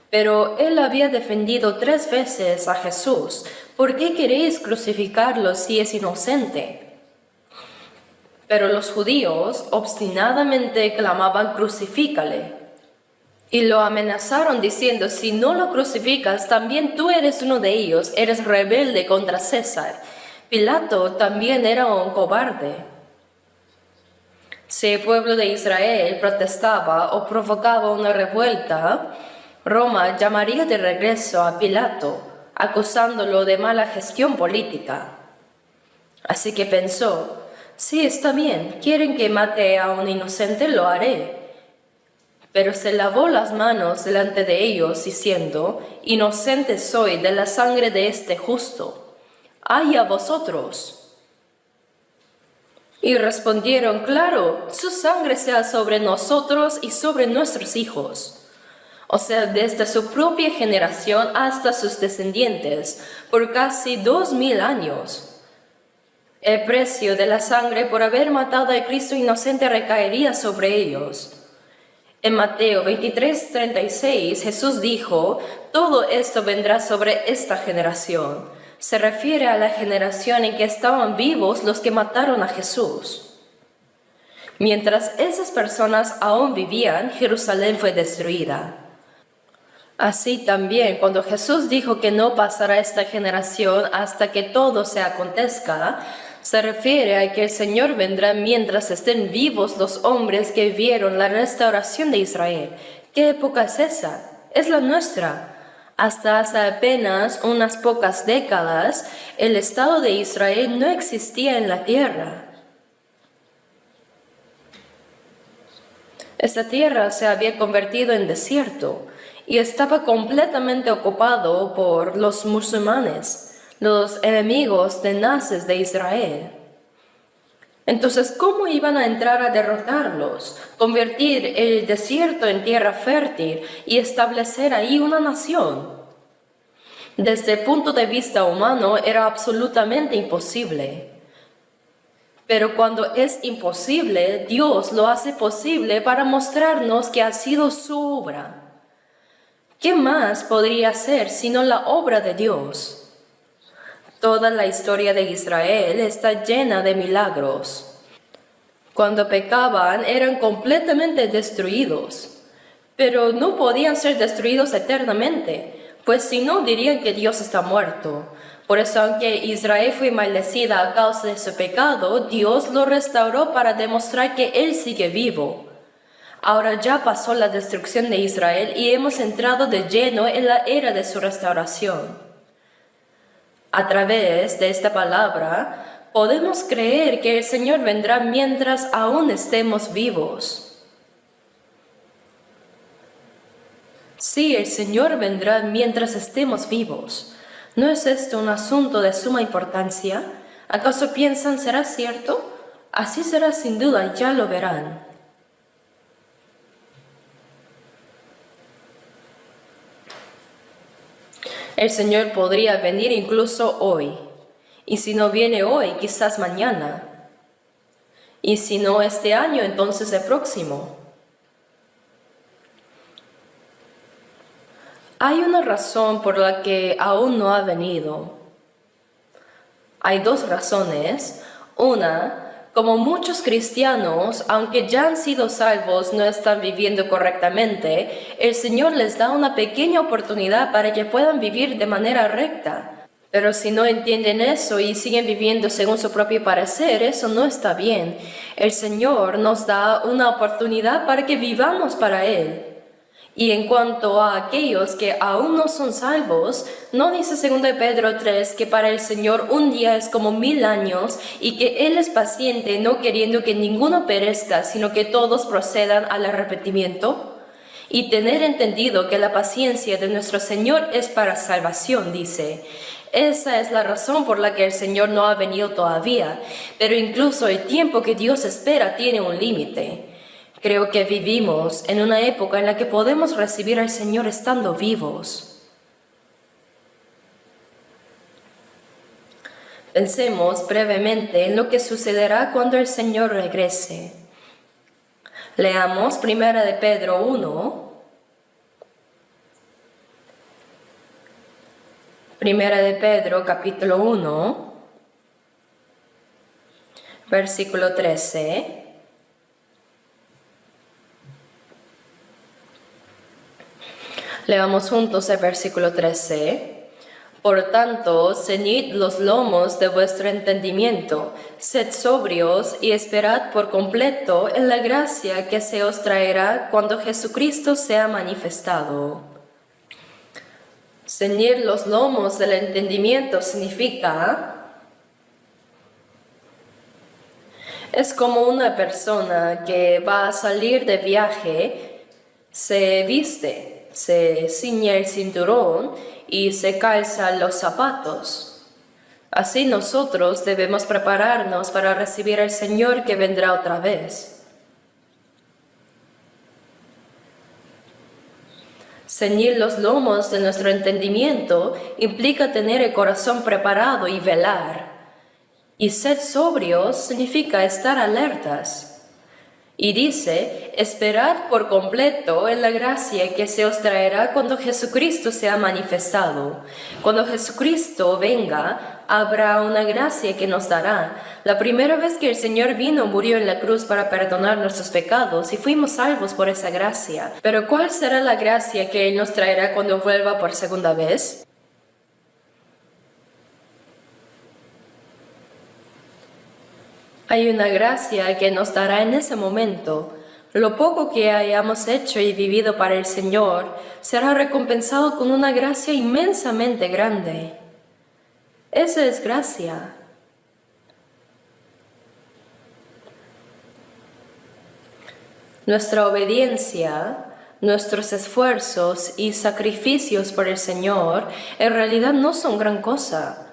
pero él había defendido 3 veces a Jesús. ¿Por qué queréis crucificarlo si es inocente? Pero los judíos obstinadamente clamaban: crucifícale. Y lo amenazaron diciendo: si no lo crucificas, también tú eres uno de ellos, eres rebelde contra César. Pilato también era un cobarde. Si el pueblo de Israel protestaba o provocaba una revuelta, Roma llamaría de regreso a Pilato, acusándolo de mala gestión política. Así que pensó: sí, está bien, quieren que mate a un inocente, lo haré. Pero se lavó las manos delante de ellos, diciendo: inocente soy de la sangre de este justo. ¡Ay a vosotros! Y respondieron: claro, su sangre sea sobre nosotros y sobre nuestros hijos. O sea, desde su propia generación hasta sus descendientes, por casi 2000 años. El precio de la sangre por haber matado a Cristo inocente recaería sobre ellos. En Mateo 23:36, Jesús dijo: todo esto vendrá sobre esta generación. Se refiere a la generación en que estaban vivos los que mataron a Jesús. Mientras esas personas aún vivían, Jerusalén fue destruida. Así también, cuando Jesús dijo que no pasará esta generación hasta que todo se acontezca, se refiere a que el Señor vendrá mientras estén vivos los hombres que vieron la restauración de Israel. ¿Qué época es esa? Es la nuestra. Hasta hace apenas unas pocas décadas, el Estado de Israel no existía en la tierra. Esta tierra se había convertido en desierto y estaba completamente ocupado por los musulmanes, los enemigos tenaces de Israel. Entonces, ¿cómo iban a entrar a derrotarlos, convertir el desierto en tierra fértil y establecer ahí una nación? Desde el punto de vista humano era absolutamente imposible. Pero cuando es imposible, Dios lo hace posible para mostrarnos que ha sido su obra. ¿Qué más podría ser sino la obra de Dios? Toda la historia de Israel está llena de milagros. Cuando pecaban, eran completamente destruidos, pero no podían ser destruidos eternamente, pues si no dirían que Dios está muerto. Por eso, aunque Israel fue maldecida a causa de su pecado, Dios lo restauró para demostrar que Él sigue vivo. Ahora ya pasó la destrucción de Israel y hemos entrado de lleno en la era de su restauración. A través de esta palabra, podemos creer que el Señor vendrá mientras aún estemos vivos. Sí, el Señor vendrá mientras estemos vivos. ¿No es esto un asunto de suma importancia? ¿Acaso piensan será cierto? Así será sin duda, ya lo verán. El Señor podría venir incluso hoy. Y si no viene hoy, quizás mañana. Y si no este año, entonces el próximo. Hay una razón por la que aún no ha venido. Hay dos razones. Una, como muchos cristianos, aunque ya han sido salvos, no están viviendo correctamente, el Señor les da una pequeña oportunidad para que puedan vivir de manera recta. Pero si no entienden eso y siguen viviendo según su propio parecer, eso no está bien. El Señor nos da una oportunidad para que vivamos para Él. Y en cuanto a aquellos que aún no son salvos, ¿no dice 2 Pedro 3 que para el Señor un día es como 1000 años y que Él es paciente, no queriendo que ninguno perezca, sino que todos procedan al arrepentimiento? Y tener entendido que la paciencia de nuestro Señor es para salvación, dice. Esa es la razón por la que el Señor no ha venido todavía, pero incluso el tiempo que Dios espera tiene un límite. Creo que vivimos en una época en la que podemos recibir al Señor estando vivos. Pensemos brevemente en lo que sucederá cuando el Señor regrese. Leamos 1 de Pedro 1. 1 de Pedro capítulo 1, versículo 13. Leamos juntos el versículo 13. Por tanto, ceñid los lomos de vuestro entendimiento, sed sobrios y esperad por completo en la gracia que se os traerá cuando Jesucristo sea manifestado. Ceñir los lomos del entendimiento significa... Es como una persona que va a salir de viaje, se viste, se ciñe el cinturón y se calza los zapatos. Así nosotros debemos prepararnos para recibir al Señor que vendrá otra vez. Ceñir los lomos de nuestro entendimiento implica tener el corazón preparado y velar. Y ser sobrios significa estar alertas. Y dice, esperad por completo en la gracia que se os traerá cuando Jesucristo sea manifestado. Cuando Jesucristo venga, habrá una gracia que nos dará. La primera vez que el Señor vino, murió en la cruz para perdonar nuestros pecados y fuimos salvos por esa gracia. Pero ¿cuál será la gracia que Él nos traerá cuando vuelva por segunda vez? Hay una gracia que nos dará en ese momento. Lo poco que hayamos hecho y vivido para el Señor será recompensado con una gracia inmensamente grande. Esa es gracia. Nuestra obediencia, nuestros esfuerzos y sacrificios por el Señor en realidad no son gran cosa.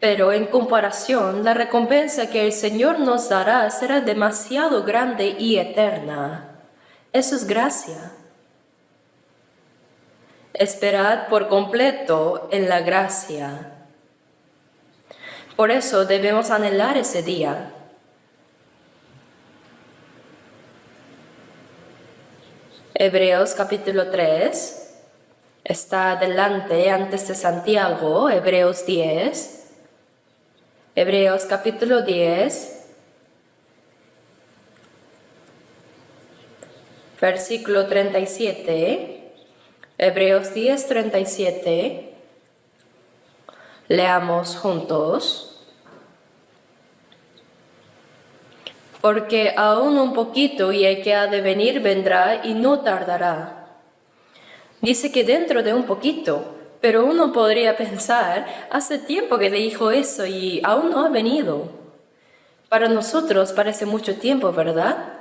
Pero en comparación, la recompensa que el Señor nos dará será demasiado grande y eterna. Eso es gracia. Esperad por completo en la gracia. Por eso debemos anhelar ese día. Hebreos capítulo 3 está adelante antes de Santiago, Hebreos 10. Hebreos capítulo 10, versículo 37, Hebreos 10, 37, leamos juntos. Porque aún un poquito y el que ha de venir vendrá y no tardará. Dice que dentro de un poquito, Pero uno podría pensar, hace tiempo que dijo eso y aún no ha venido. Para nosotros parece mucho tiempo, ¿verdad?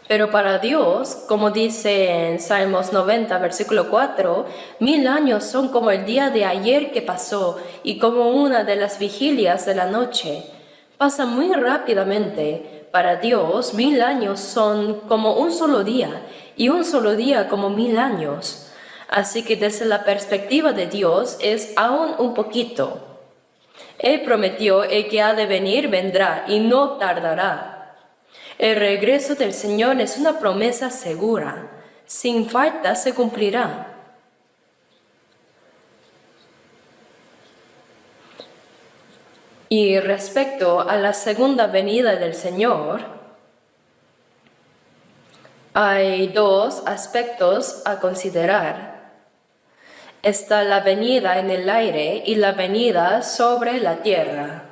Pero para Dios, como dice en Salmos 90, versículo 4, 1000 años son como el día de ayer que pasó y como una de las vigilias de la noche. Pasa muy rápidamente. Para Dios, 1000 años son como un solo día y un solo día como 1000 años. Así que desde la perspectiva de Dios es aún un poquito. Él prometió: el que ha de venir vendrá y no tardará. El regreso del Señor es una promesa segura, sin falta se cumplirá. Y respecto a la segunda venida del Señor, hay dos aspectos a considerar. Está la venida en el aire y la venida sobre la tierra.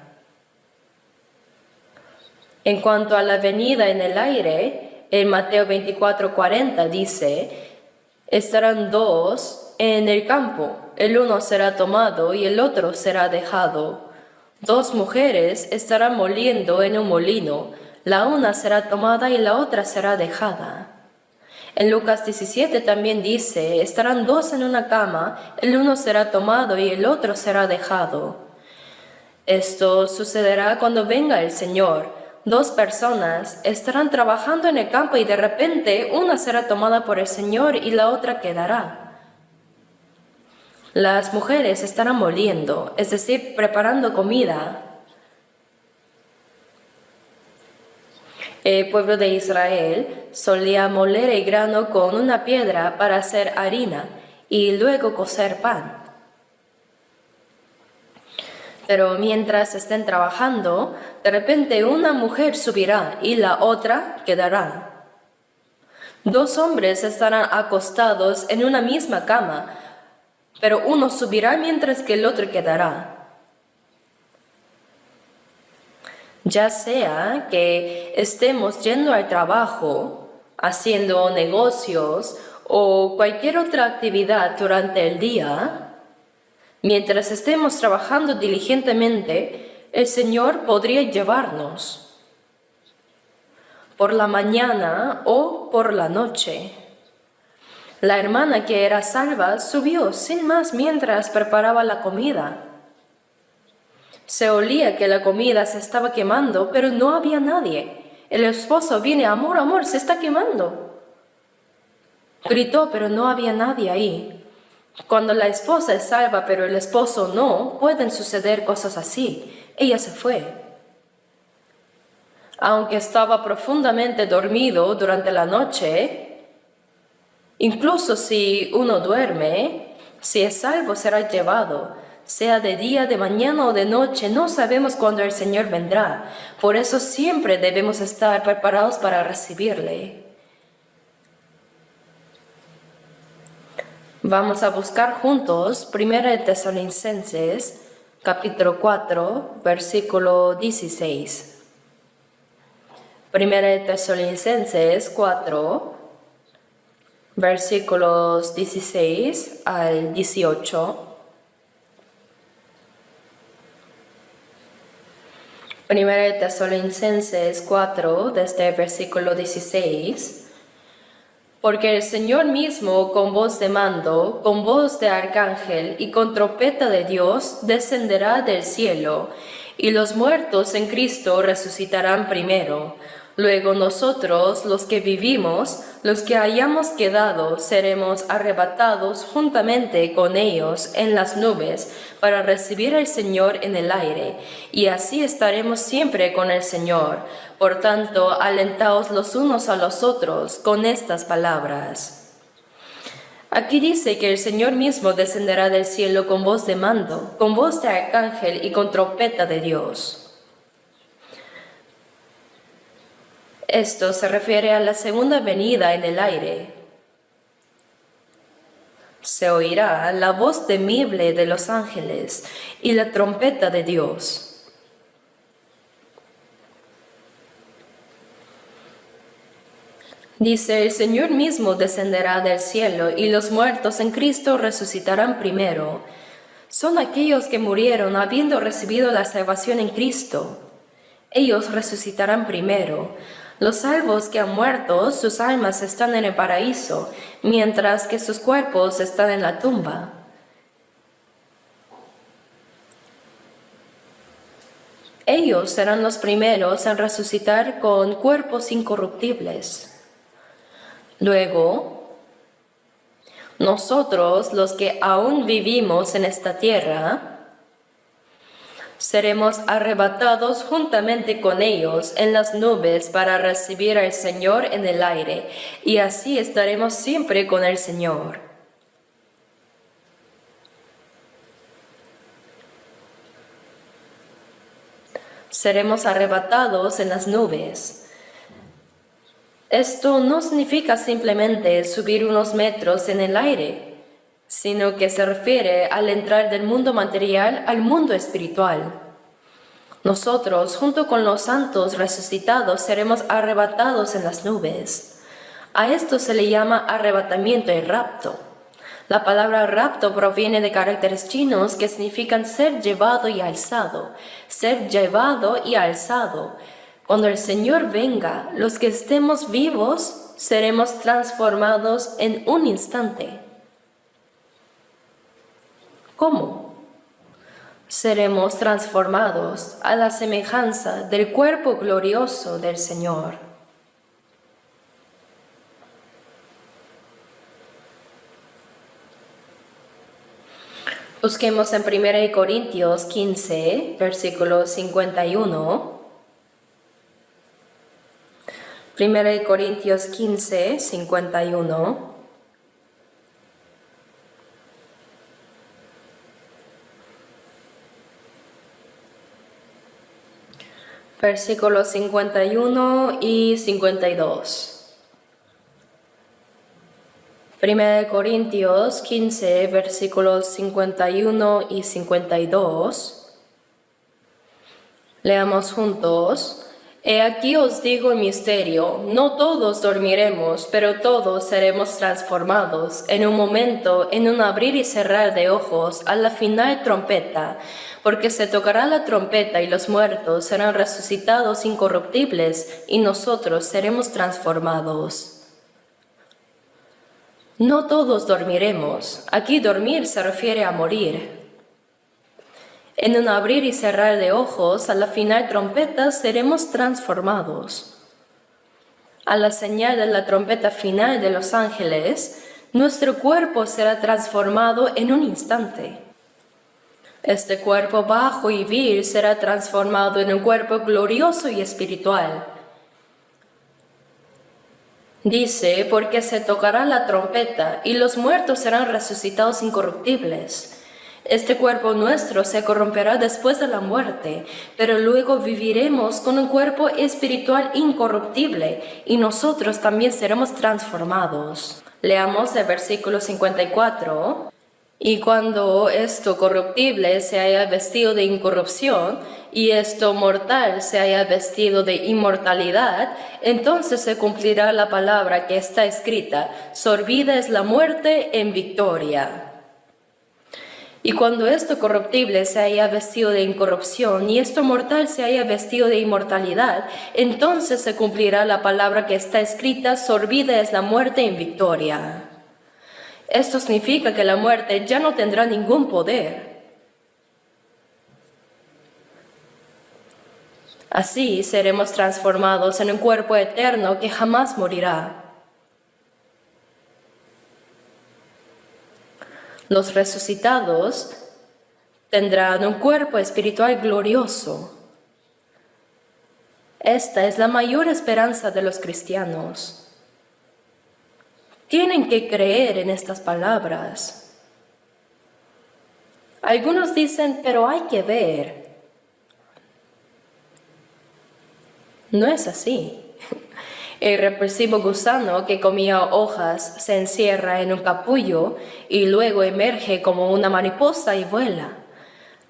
En cuanto a la venida en el aire, en Mateo 24:40 dice: estarán dos en el campo, el uno será tomado y el otro será dejado. Dos mujeres estarán moliendo en un molino, la una será tomada y la otra será dejada. En Lucas 17 también dice: estarán dos en una cama, el uno será tomado y el otro será dejado. Esto sucederá cuando venga el Señor. Dos personas estarán trabajando en el campo y de repente una será tomada por el Señor y la otra quedará. Las mujeres estarán moliendo, es decir, preparando comida. El pueblo de Israel solía moler el grano con una piedra para hacer harina y luego cocer pan. Pero mientras estén trabajando, de repente una mujer subirá y la otra quedará. Dos hombres estarán acostados en una misma cama, pero uno subirá mientras que el otro quedará. Ya sea que estemos yendo al trabajo, haciendo negocios o cualquier otra actividad durante el día, mientras estemos trabajando diligentemente, el Señor podría llevarnos por la mañana o por la noche. La hermana que era salva subió sin más mientras preparaba la comida. Se olía que la comida se estaba quemando, pero no había nadie. El esposo viene: amor, amor, se está quemando. Gritó, pero no había nadie ahí. Cuando la esposa es salva pero el esposo no, pueden suceder cosas así. Ella se fue. Aunque estaba profundamente dormido durante la noche, incluso si uno duerme, si es salvo será llevado, sea de día, de mañana o de noche, no sabemos cuándo el Señor vendrá. Por eso siempre debemos estar preparados para recibirle. Vamos a buscar juntos 1 Tesalonicenses, capítulo 4, versículo 16. 1 Tesalonicenses 4, versículos 16 al 18. 1 Tesalonicenses 4, desde el versículo 16. Porque el Señor mismo, con voz de mando, con voz de arcángel y con trompeta de Dios, descenderá del cielo, y los muertos en Cristo resucitarán primero. Luego nosotros, los que vivimos, los que hayamos quedado, seremos arrebatados juntamente con ellos en las nubes para recibir al Señor en el aire, y así estaremos siempre con el Señor. Por tanto, alentaos los unos a los otros con estas palabras. Aquí dice que el Señor mismo descenderá del cielo con voz de mando, con voz de arcángel y con trompeta de Dios. Esto se refiere a la segunda venida en el aire. Se oirá la voz temible de los ángeles y la trompeta de Dios. Dice, el Señor mismo descenderá del cielo y los muertos en Cristo resucitarán primero. Son aquellos que murieron habiendo recibido la salvación en Cristo. Ellos resucitarán primero. Los salvos que han muerto, sus almas están en el paraíso, mientras que sus cuerpos están en la tumba. Ellos serán los primeros en resucitar con cuerpos incorruptibles. Luego, nosotros, los que aún vivimos en esta tierra, seremos arrebatados juntamente con ellos en las nubes para recibir al Señor en el aire, y así estaremos siempre con el Señor. Seremos arrebatados en las nubes. Esto no significa simplemente subir unos metros en el aire, sino que se refiere al entrar del mundo material al mundo espiritual. Nosotros, junto con los santos resucitados, seremos arrebatados en las nubes. A esto se le llama arrebatamiento y rapto. La palabra rapto proviene de caracteres chinos que significan ser llevado y alzado, ser llevado y alzado. Cuando el Señor venga, los que estemos vivos seremos transformados en un instante. ¿Cómo? Seremos transformados a la semejanza del cuerpo glorioso del Señor. Busquemos en 1 Corintios 15, versículo 51. 1 Corintios 15, 51. Versículos 51 y 52. 1 Corintios 15, versículos 51 y 52. Leamos juntos. He aquí os digo el misterio, no todos dormiremos, pero todos seremos transformados en un momento, en un abrir y cerrar de ojos, a la final trompeta, porque se tocará la trompeta y los muertos serán resucitados incorruptibles y nosotros seremos transformados. No todos dormiremos. Aquí dormir se refiere a morir. En un abrir y cerrar de ojos, a la final trompeta, seremos transformados. A la señal de la trompeta final de los ángeles, nuestro cuerpo será transformado en un instante. Este cuerpo bajo y vil será transformado en un cuerpo glorioso y espiritual. Dice, porque se tocará la trompeta y los muertos serán resucitados incorruptibles. Este cuerpo nuestro se corromperá después de la muerte, pero luego viviremos con un cuerpo espiritual incorruptible y nosotros también seremos transformados. Leamos el versículo 54. Y cuando esto corruptible se haya vestido de incorrupción y esto mortal se haya vestido de inmortalidad, entonces se cumplirá la palabra que está escrita: sorbida es la muerte en victoria. Y cuando esto corruptible se haya vestido de incorrupción y esto mortal se haya vestido de inmortalidad, entonces se cumplirá la palabra que está escrita: sorbida es la muerte en victoria. Esto significa que la muerte ya no tendrá ningún poder. Así seremos transformados en un cuerpo eterno que jamás morirá. Los resucitados tendrán un cuerpo espiritual glorioso. Esta es la mayor esperanza de los cristianos. Tienen que creer en estas palabras. Algunos dicen, pero hay que ver. No es así. El repulsivo gusano que comía hojas se encierra en un capullo y luego emerge como una mariposa y vuela.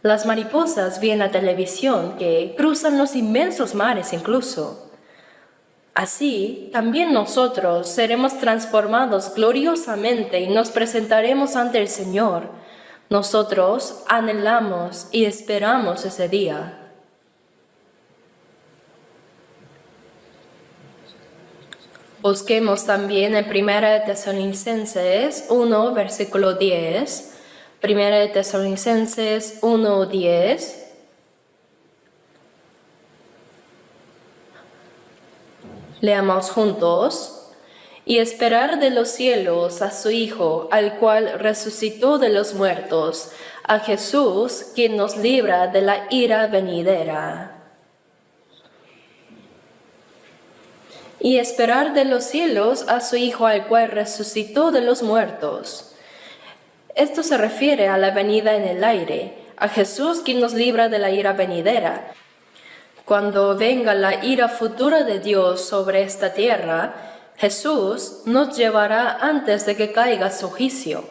Las mariposas ven la televisión que cruzan los inmensos mares incluso. Así, también nosotros seremos transformados gloriosamente y nos presentaremos ante el Señor. Nosotros anhelamos y esperamos ese día. Busquemos también en 1 Tesalonicenses 1, versículo 10. 1 Tesalonicenses 1, 10. Leamos juntos. Y esperar de los cielos a su Hijo, al cual resucitó de los muertos, a Jesús, quien nos libra de la ira venidera. Y esperar de los cielos a su Hijo, al cual resucitó de los muertos. Esto se refiere a la venida en el aire, a Jesús, quien nos libra de la ira venidera. Cuando venga la ira futura de Dios sobre esta tierra, Jesús nos llevará antes de que caiga su juicio.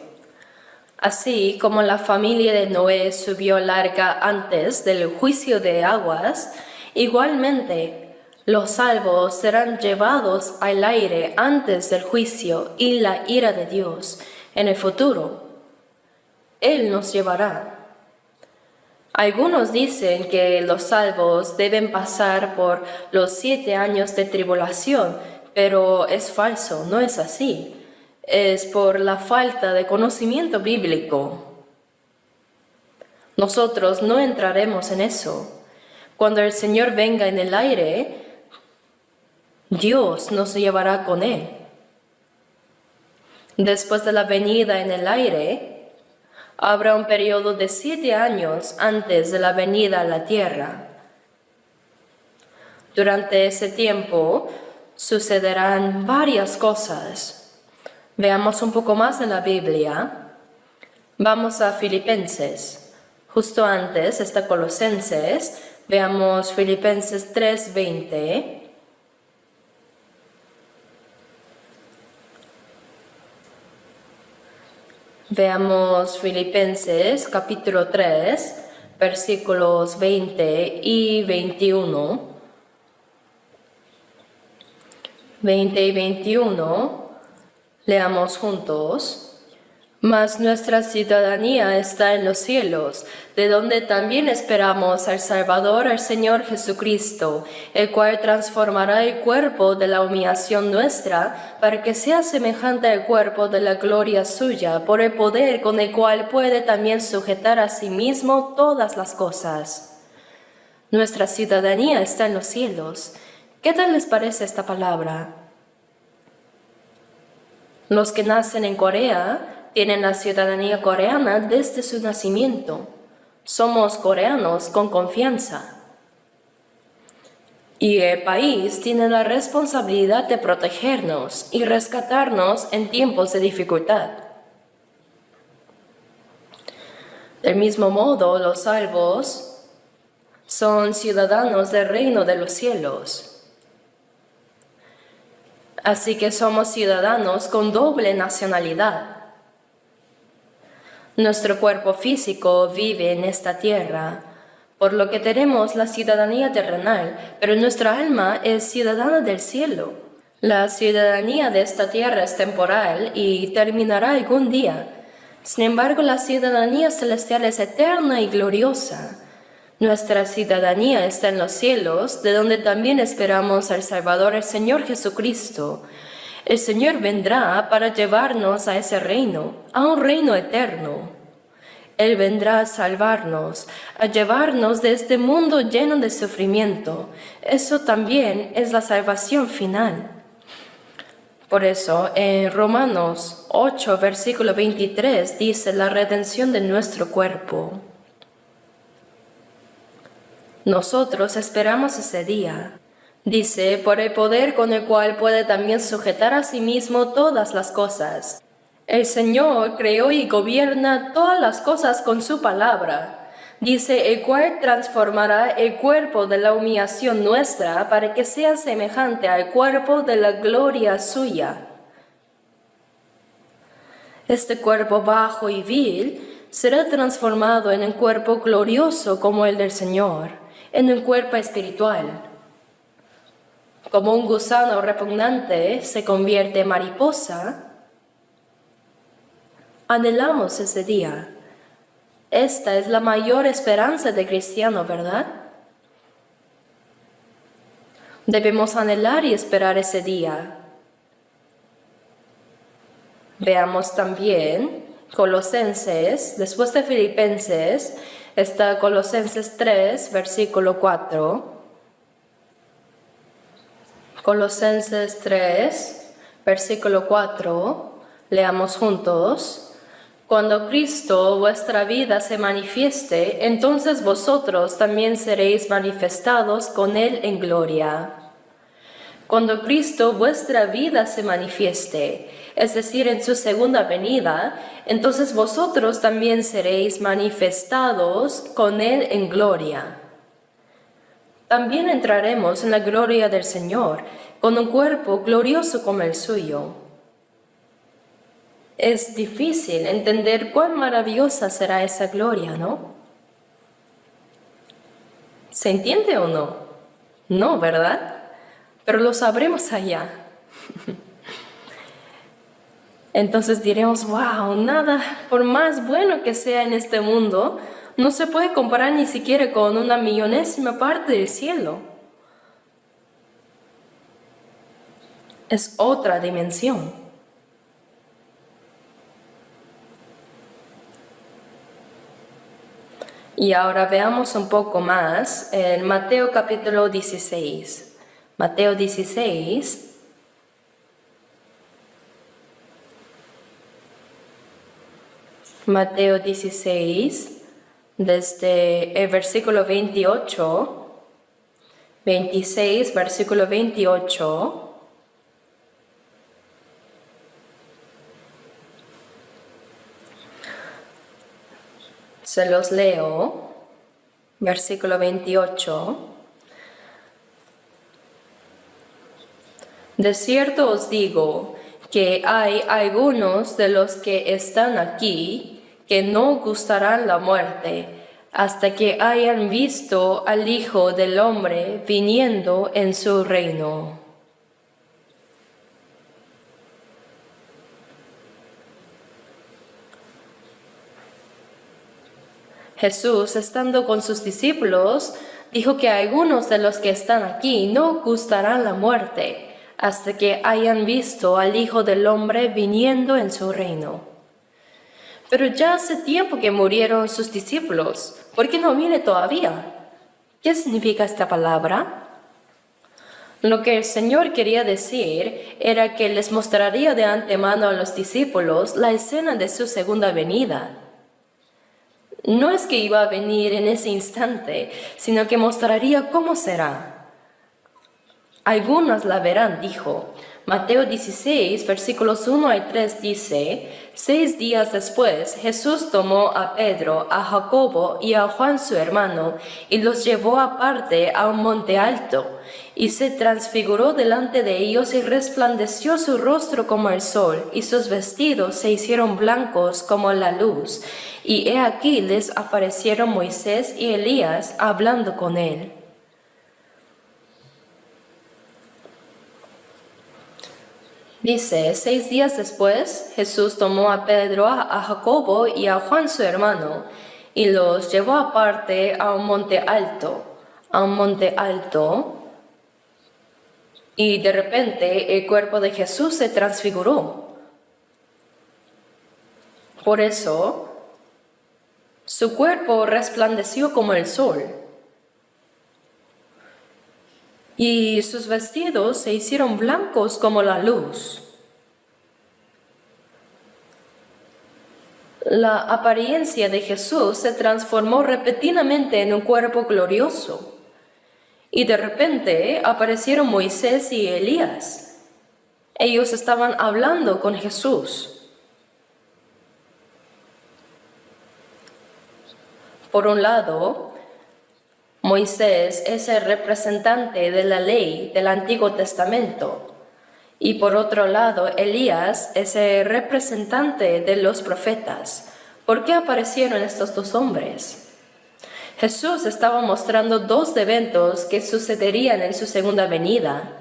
Así como la familia de Noé subió al arca antes del juicio de aguas, igualmente los salvos serán llevados al aire antes del juicio y la ira de Dios en el futuro. Él nos llevará. Algunos dicen que los salvos deben pasar por los 7 años de tribulación, pero es falso, no es así. Es por la falta de conocimiento bíblico. Nosotros no entraremos en eso. Cuando el Señor venga en el aire, Dios nos llevará con Él. Después de la venida en el aire, habrá un periodo de 7 años antes de la venida a la tierra. Durante ese tiempo sucederán varias cosas. Veamos un poco más en la Biblia. Vamos a Filipenses. Justo antes está Colosenses. Veamos Filipenses 3:20. Veamos Filipenses capítulo 3, versículos 20 y 21. 20 y 21, leamos juntos. Mas nuestra ciudadanía está en los cielos, de donde también esperamos al Salvador, al Señor Jesucristo, el cual transformará el cuerpo de la humillación nuestra, para que sea semejante al cuerpo de la gloria suya, por el poder con el cual puede también sujetar a sí mismo todas las cosas. Nuestra ciudadanía está en los cielos. ¿Qué tal les parece esta palabra? Los que nacen en Corea tienen la ciudadanía coreana desde su nacimiento. Somos coreanos con confianza. Y el país tiene la responsabilidad de protegernos y rescatarnos en tiempos de dificultad. Del mismo modo, los salvos son ciudadanos del reino de los cielos. Así que somos ciudadanos con doble nacionalidad. Nuestro cuerpo físico vive en esta tierra, por lo que tenemos la ciudadanía terrenal, pero nuestra alma es ciudadana del cielo. La ciudadanía de esta tierra es temporal y terminará algún día. Sin embargo, la ciudadanía celestial es eterna y gloriosa. Nuestra ciudadanía está en los cielos, de donde también esperamos al Salvador, el Señor Jesucristo. El Señor vendrá para llevarnos a ese reino, a un reino eterno. Él vendrá a salvarnos, a llevarnos de este mundo lleno de sufrimiento. Eso también es la salvación final. Por eso, en Romanos 8, versículo 23, dice la redención de nuestro cuerpo. Nosotros esperamos ese día. Dice, por el poder con el cual puede también sujetar a sí mismo todas las cosas. El Señor creó y gobierna todas las cosas con su palabra. Dice, el cual transformará el cuerpo de la humillación nuestra para que sea semejante al cuerpo de la gloria suya. Este cuerpo bajo y vil será transformado en un cuerpo glorioso como el del Señor, en un cuerpo espiritual. como un gusano repugnante se convierte en mariposa, anhelamos ese día. Esta es la mayor esperanza del cristiano, ¿verdad? Debemos anhelar y esperar ese día. Veamos también Colosenses, después de Filipenses, está Colosenses 3, versículo 4. Colosenses 3, versículo 4, leamos juntos. Cuando Cristo vuestra vida se manifieste, entonces vosotros también seréis manifestados con Él en gloria. Cuando Cristo vuestra vida se manifieste, es decir, en su segunda venida, entonces vosotros también seréis manifestados con Él en gloria. También entraremos en la gloria del Señor, con un cuerpo glorioso como el suyo. Es difícil entender cuán maravillosa será esa gloria, ¿no? ¿Se entiende o no? No, ¿verdad? Pero lo sabremos allá. Entonces diremos, wow, nada, por más bueno que sea en este mundo, no se puede comparar ni siquiera con una millonésima parte del cielo. Es otra dimensión. Y ahora veamos un poco más en Mateo capítulo 16. Mateo 16. Mateo 16, desde el versículo 28, 26, versículo 28. Se los leo, versículo 28. De cierto os digo que hay algunos de los que están aquí que no gustarán la muerte hasta que hayan visto al Hijo del Hombre viniendo en su reino. Jesús, estando con sus discípulos, dijo que algunos de los que están aquí no gustarán la muerte hasta que hayan visto al Hijo del Hombre viniendo en su reino. Pero ya hace tiempo que murieron sus discípulos. ¿Por qué no viene todavía? ¿Qué significa esta palabra? Lo que el Señor quería decir era que les mostraría de antemano a los discípulos la escena de su segunda venida. No es que iba a venir en ese instante, sino que mostraría cómo será. Algunos la verán, dijo. Mateo 16, versículos 1 al 3 dice, 6 días después, Jesús tomó a Pedro, a Jacobo y a Juan su hermano, y los llevó aparte a un monte alto, y se transfiguró delante de ellos y resplandeció su rostro como el sol, y sus vestidos se hicieron blancos como la luz. Y he aquí les aparecieron Moisés y Elías hablando con él. Dice, 6 días después, Jesús tomó a Pedro, a Jacobo y a Juan su hermano, y los llevó aparte a un monte alto, y de repente el cuerpo de Jesús se transfiguró. Por eso, su cuerpo resplandeció como el sol, y sus vestidos se hicieron blancos como la luz. La apariencia de Jesús se transformó repentinamente en un cuerpo glorioso. Y de repente aparecieron Moisés y Elías. Ellos estaban hablando con Jesús. Por un lado, Moisés es el representante de la ley del Antiguo Testamento. Y por otro lado, Elías es el representante de los profetas. ¿Por qué aparecieron estos dos hombres? Jesús estaba mostrando dos eventos que sucederían en su segunda venida.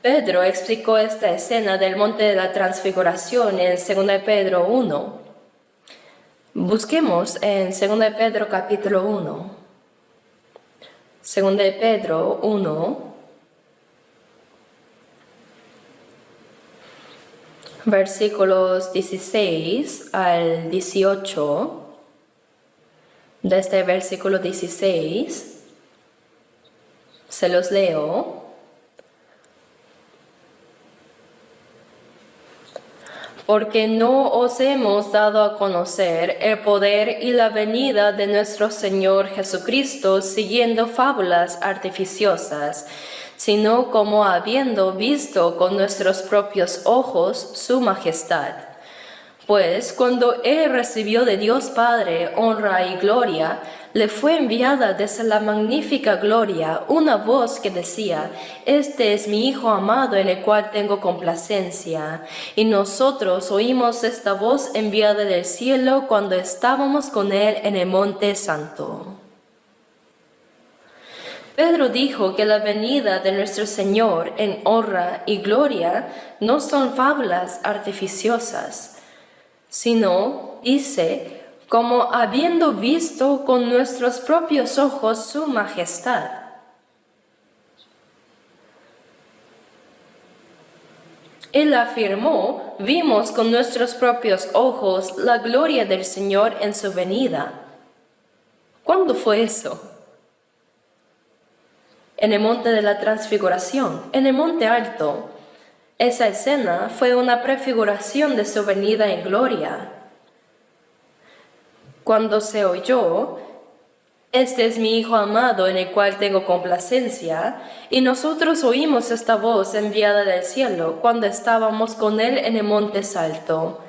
Pedro explicó esta escena del monte de la transfiguración en 2 Pedro 1. Busquemos en 2 Pedro capítulo 1. 2 Pedro 1, versículos 16 al 18. Desde el versículo 16 se los leo. Porque no os hemos dado a conocer el poder y la venida de nuestro Señor Jesucristo siguiendo fábulas artificiosas, sino como habiendo visto con nuestros propios ojos su majestad. Pues cuando Él recibió de Dios Padre honra y gloria, le fue enviada desde la magnífica gloria una voz que decía: Este es mi Hijo amado en el cual tengo complacencia. Y nosotros oímos esta voz enviada del cielo cuando estábamos con Él en el Monte Santo. Pedro dijo que la venida de nuestro Señor en honra y gloria no son fábulas artificiosas, sino, dice, como habiendo visto con nuestros propios ojos su majestad. Él afirmó: vimos con nuestros propios ojos la gloria del Señor en su venida. ¿Cuándo fue eso? En el monte de la transfiguración, en el monte alto. Esa escena fue una prefiguración de su venida en gloria. Cuando se oyó: Este es mi Hijo amado en el cual tengo complacencia, y nosotros oímos esta voz enviada del cielo cuando estábamos con Él en el monte alto.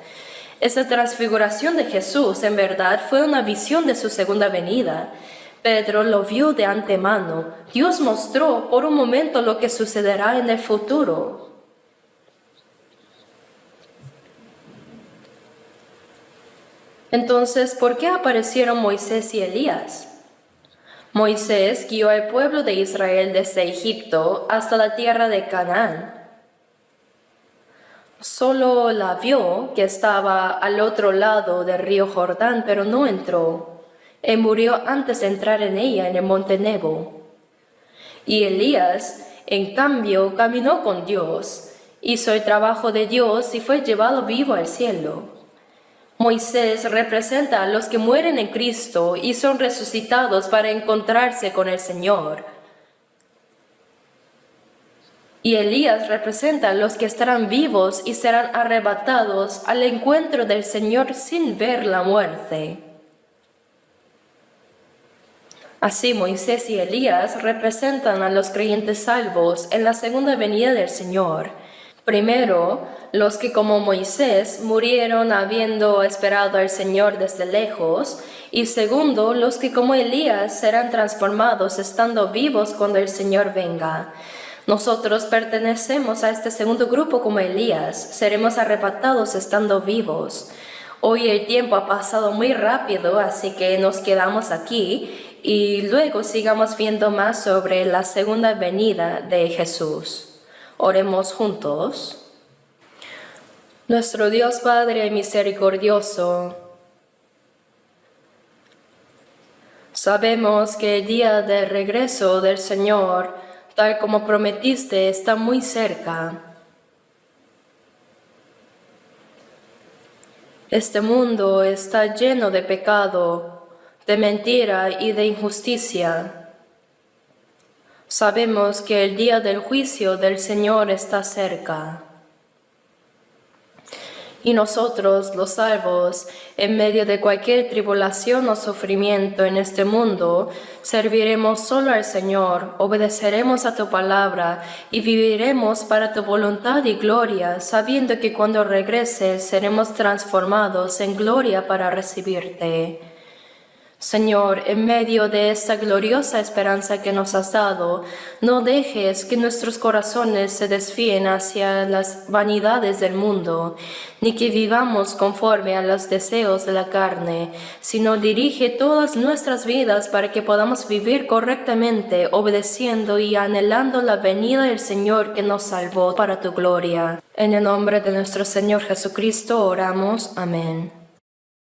Esa transfiguración de Jesús en verdad fue una visión de su segunda venida. Pedro lo vio de antemano. Dios mostró por un momento lo que sucederá en el futuro. Entonces, ¿por qué aparecieron Moisés y Elías? Moisés guió al pueblo de Israel desde Egipto hasta la tierra de Canaán. Solo la vio que estaba al otro lado del río Jordán, pero no entró. Él murió antes de entrar en ella en el monte Nebo. Y Elías, en cambio, caminó con Dios, hizo el trabajo de Dios y fue llevado vivo al cielo. Moisés representa a los que mueren en Cristo y son resucitados para encontrarse con el Señor. Y Elías representa a los que estarán vivos y serán arrebatados al encuentro del Señor sin ver la muerte. Así Moisés y Elías representan a los creyentes salvos en la segunda venida del Señor. Primero, los que como Moisés murieron habiendo esperado al Señor desde lejos, y segundo, los que como Elías serán transformados estando vivos cuando el Señor venga. Nosotros pertenecemos a este segundo grupo como Elías, seremos arrebatados estando vivos. Hoy el tiempo ha pasado muy rápido, así que nos quedamos aquí y luego sigamos viendo más sobre la segunda venida de Jesús. Oremos juntos. Nuestro Dios Padre misericordioso, sabemos que el día del regreso del Señor, tal como prometiste, está muy cerca. Este mundo está lleno de pecado, de mentira y de injusticia. Sabemos que el día del juicio del Señor está cerca. Y nosotros, los salvos, en medio de cualquier tribulación o sufrimiento en este mundo, serviremos solo al Señor, obedeceremos a tu palabra y viviremos para tu voluntad y gloria, sabiendo que cuando regreses seremos transformados en gloria para recibirte. Señor, en medio de esta gloriosa esperanza que nos has dado, no dejes que nuestros corazones se desvíen hacia las vanidades del mundo, ni que vivamos conforme a los deseos de la carne, sino dirige todas nuestras vidas para que podamos vivir correctamente, obedeciendo y anhelando la venida del Señor que nos salvó para tu gloria. En el nombre de nuestro Señor Jesucristo oramos. Amén.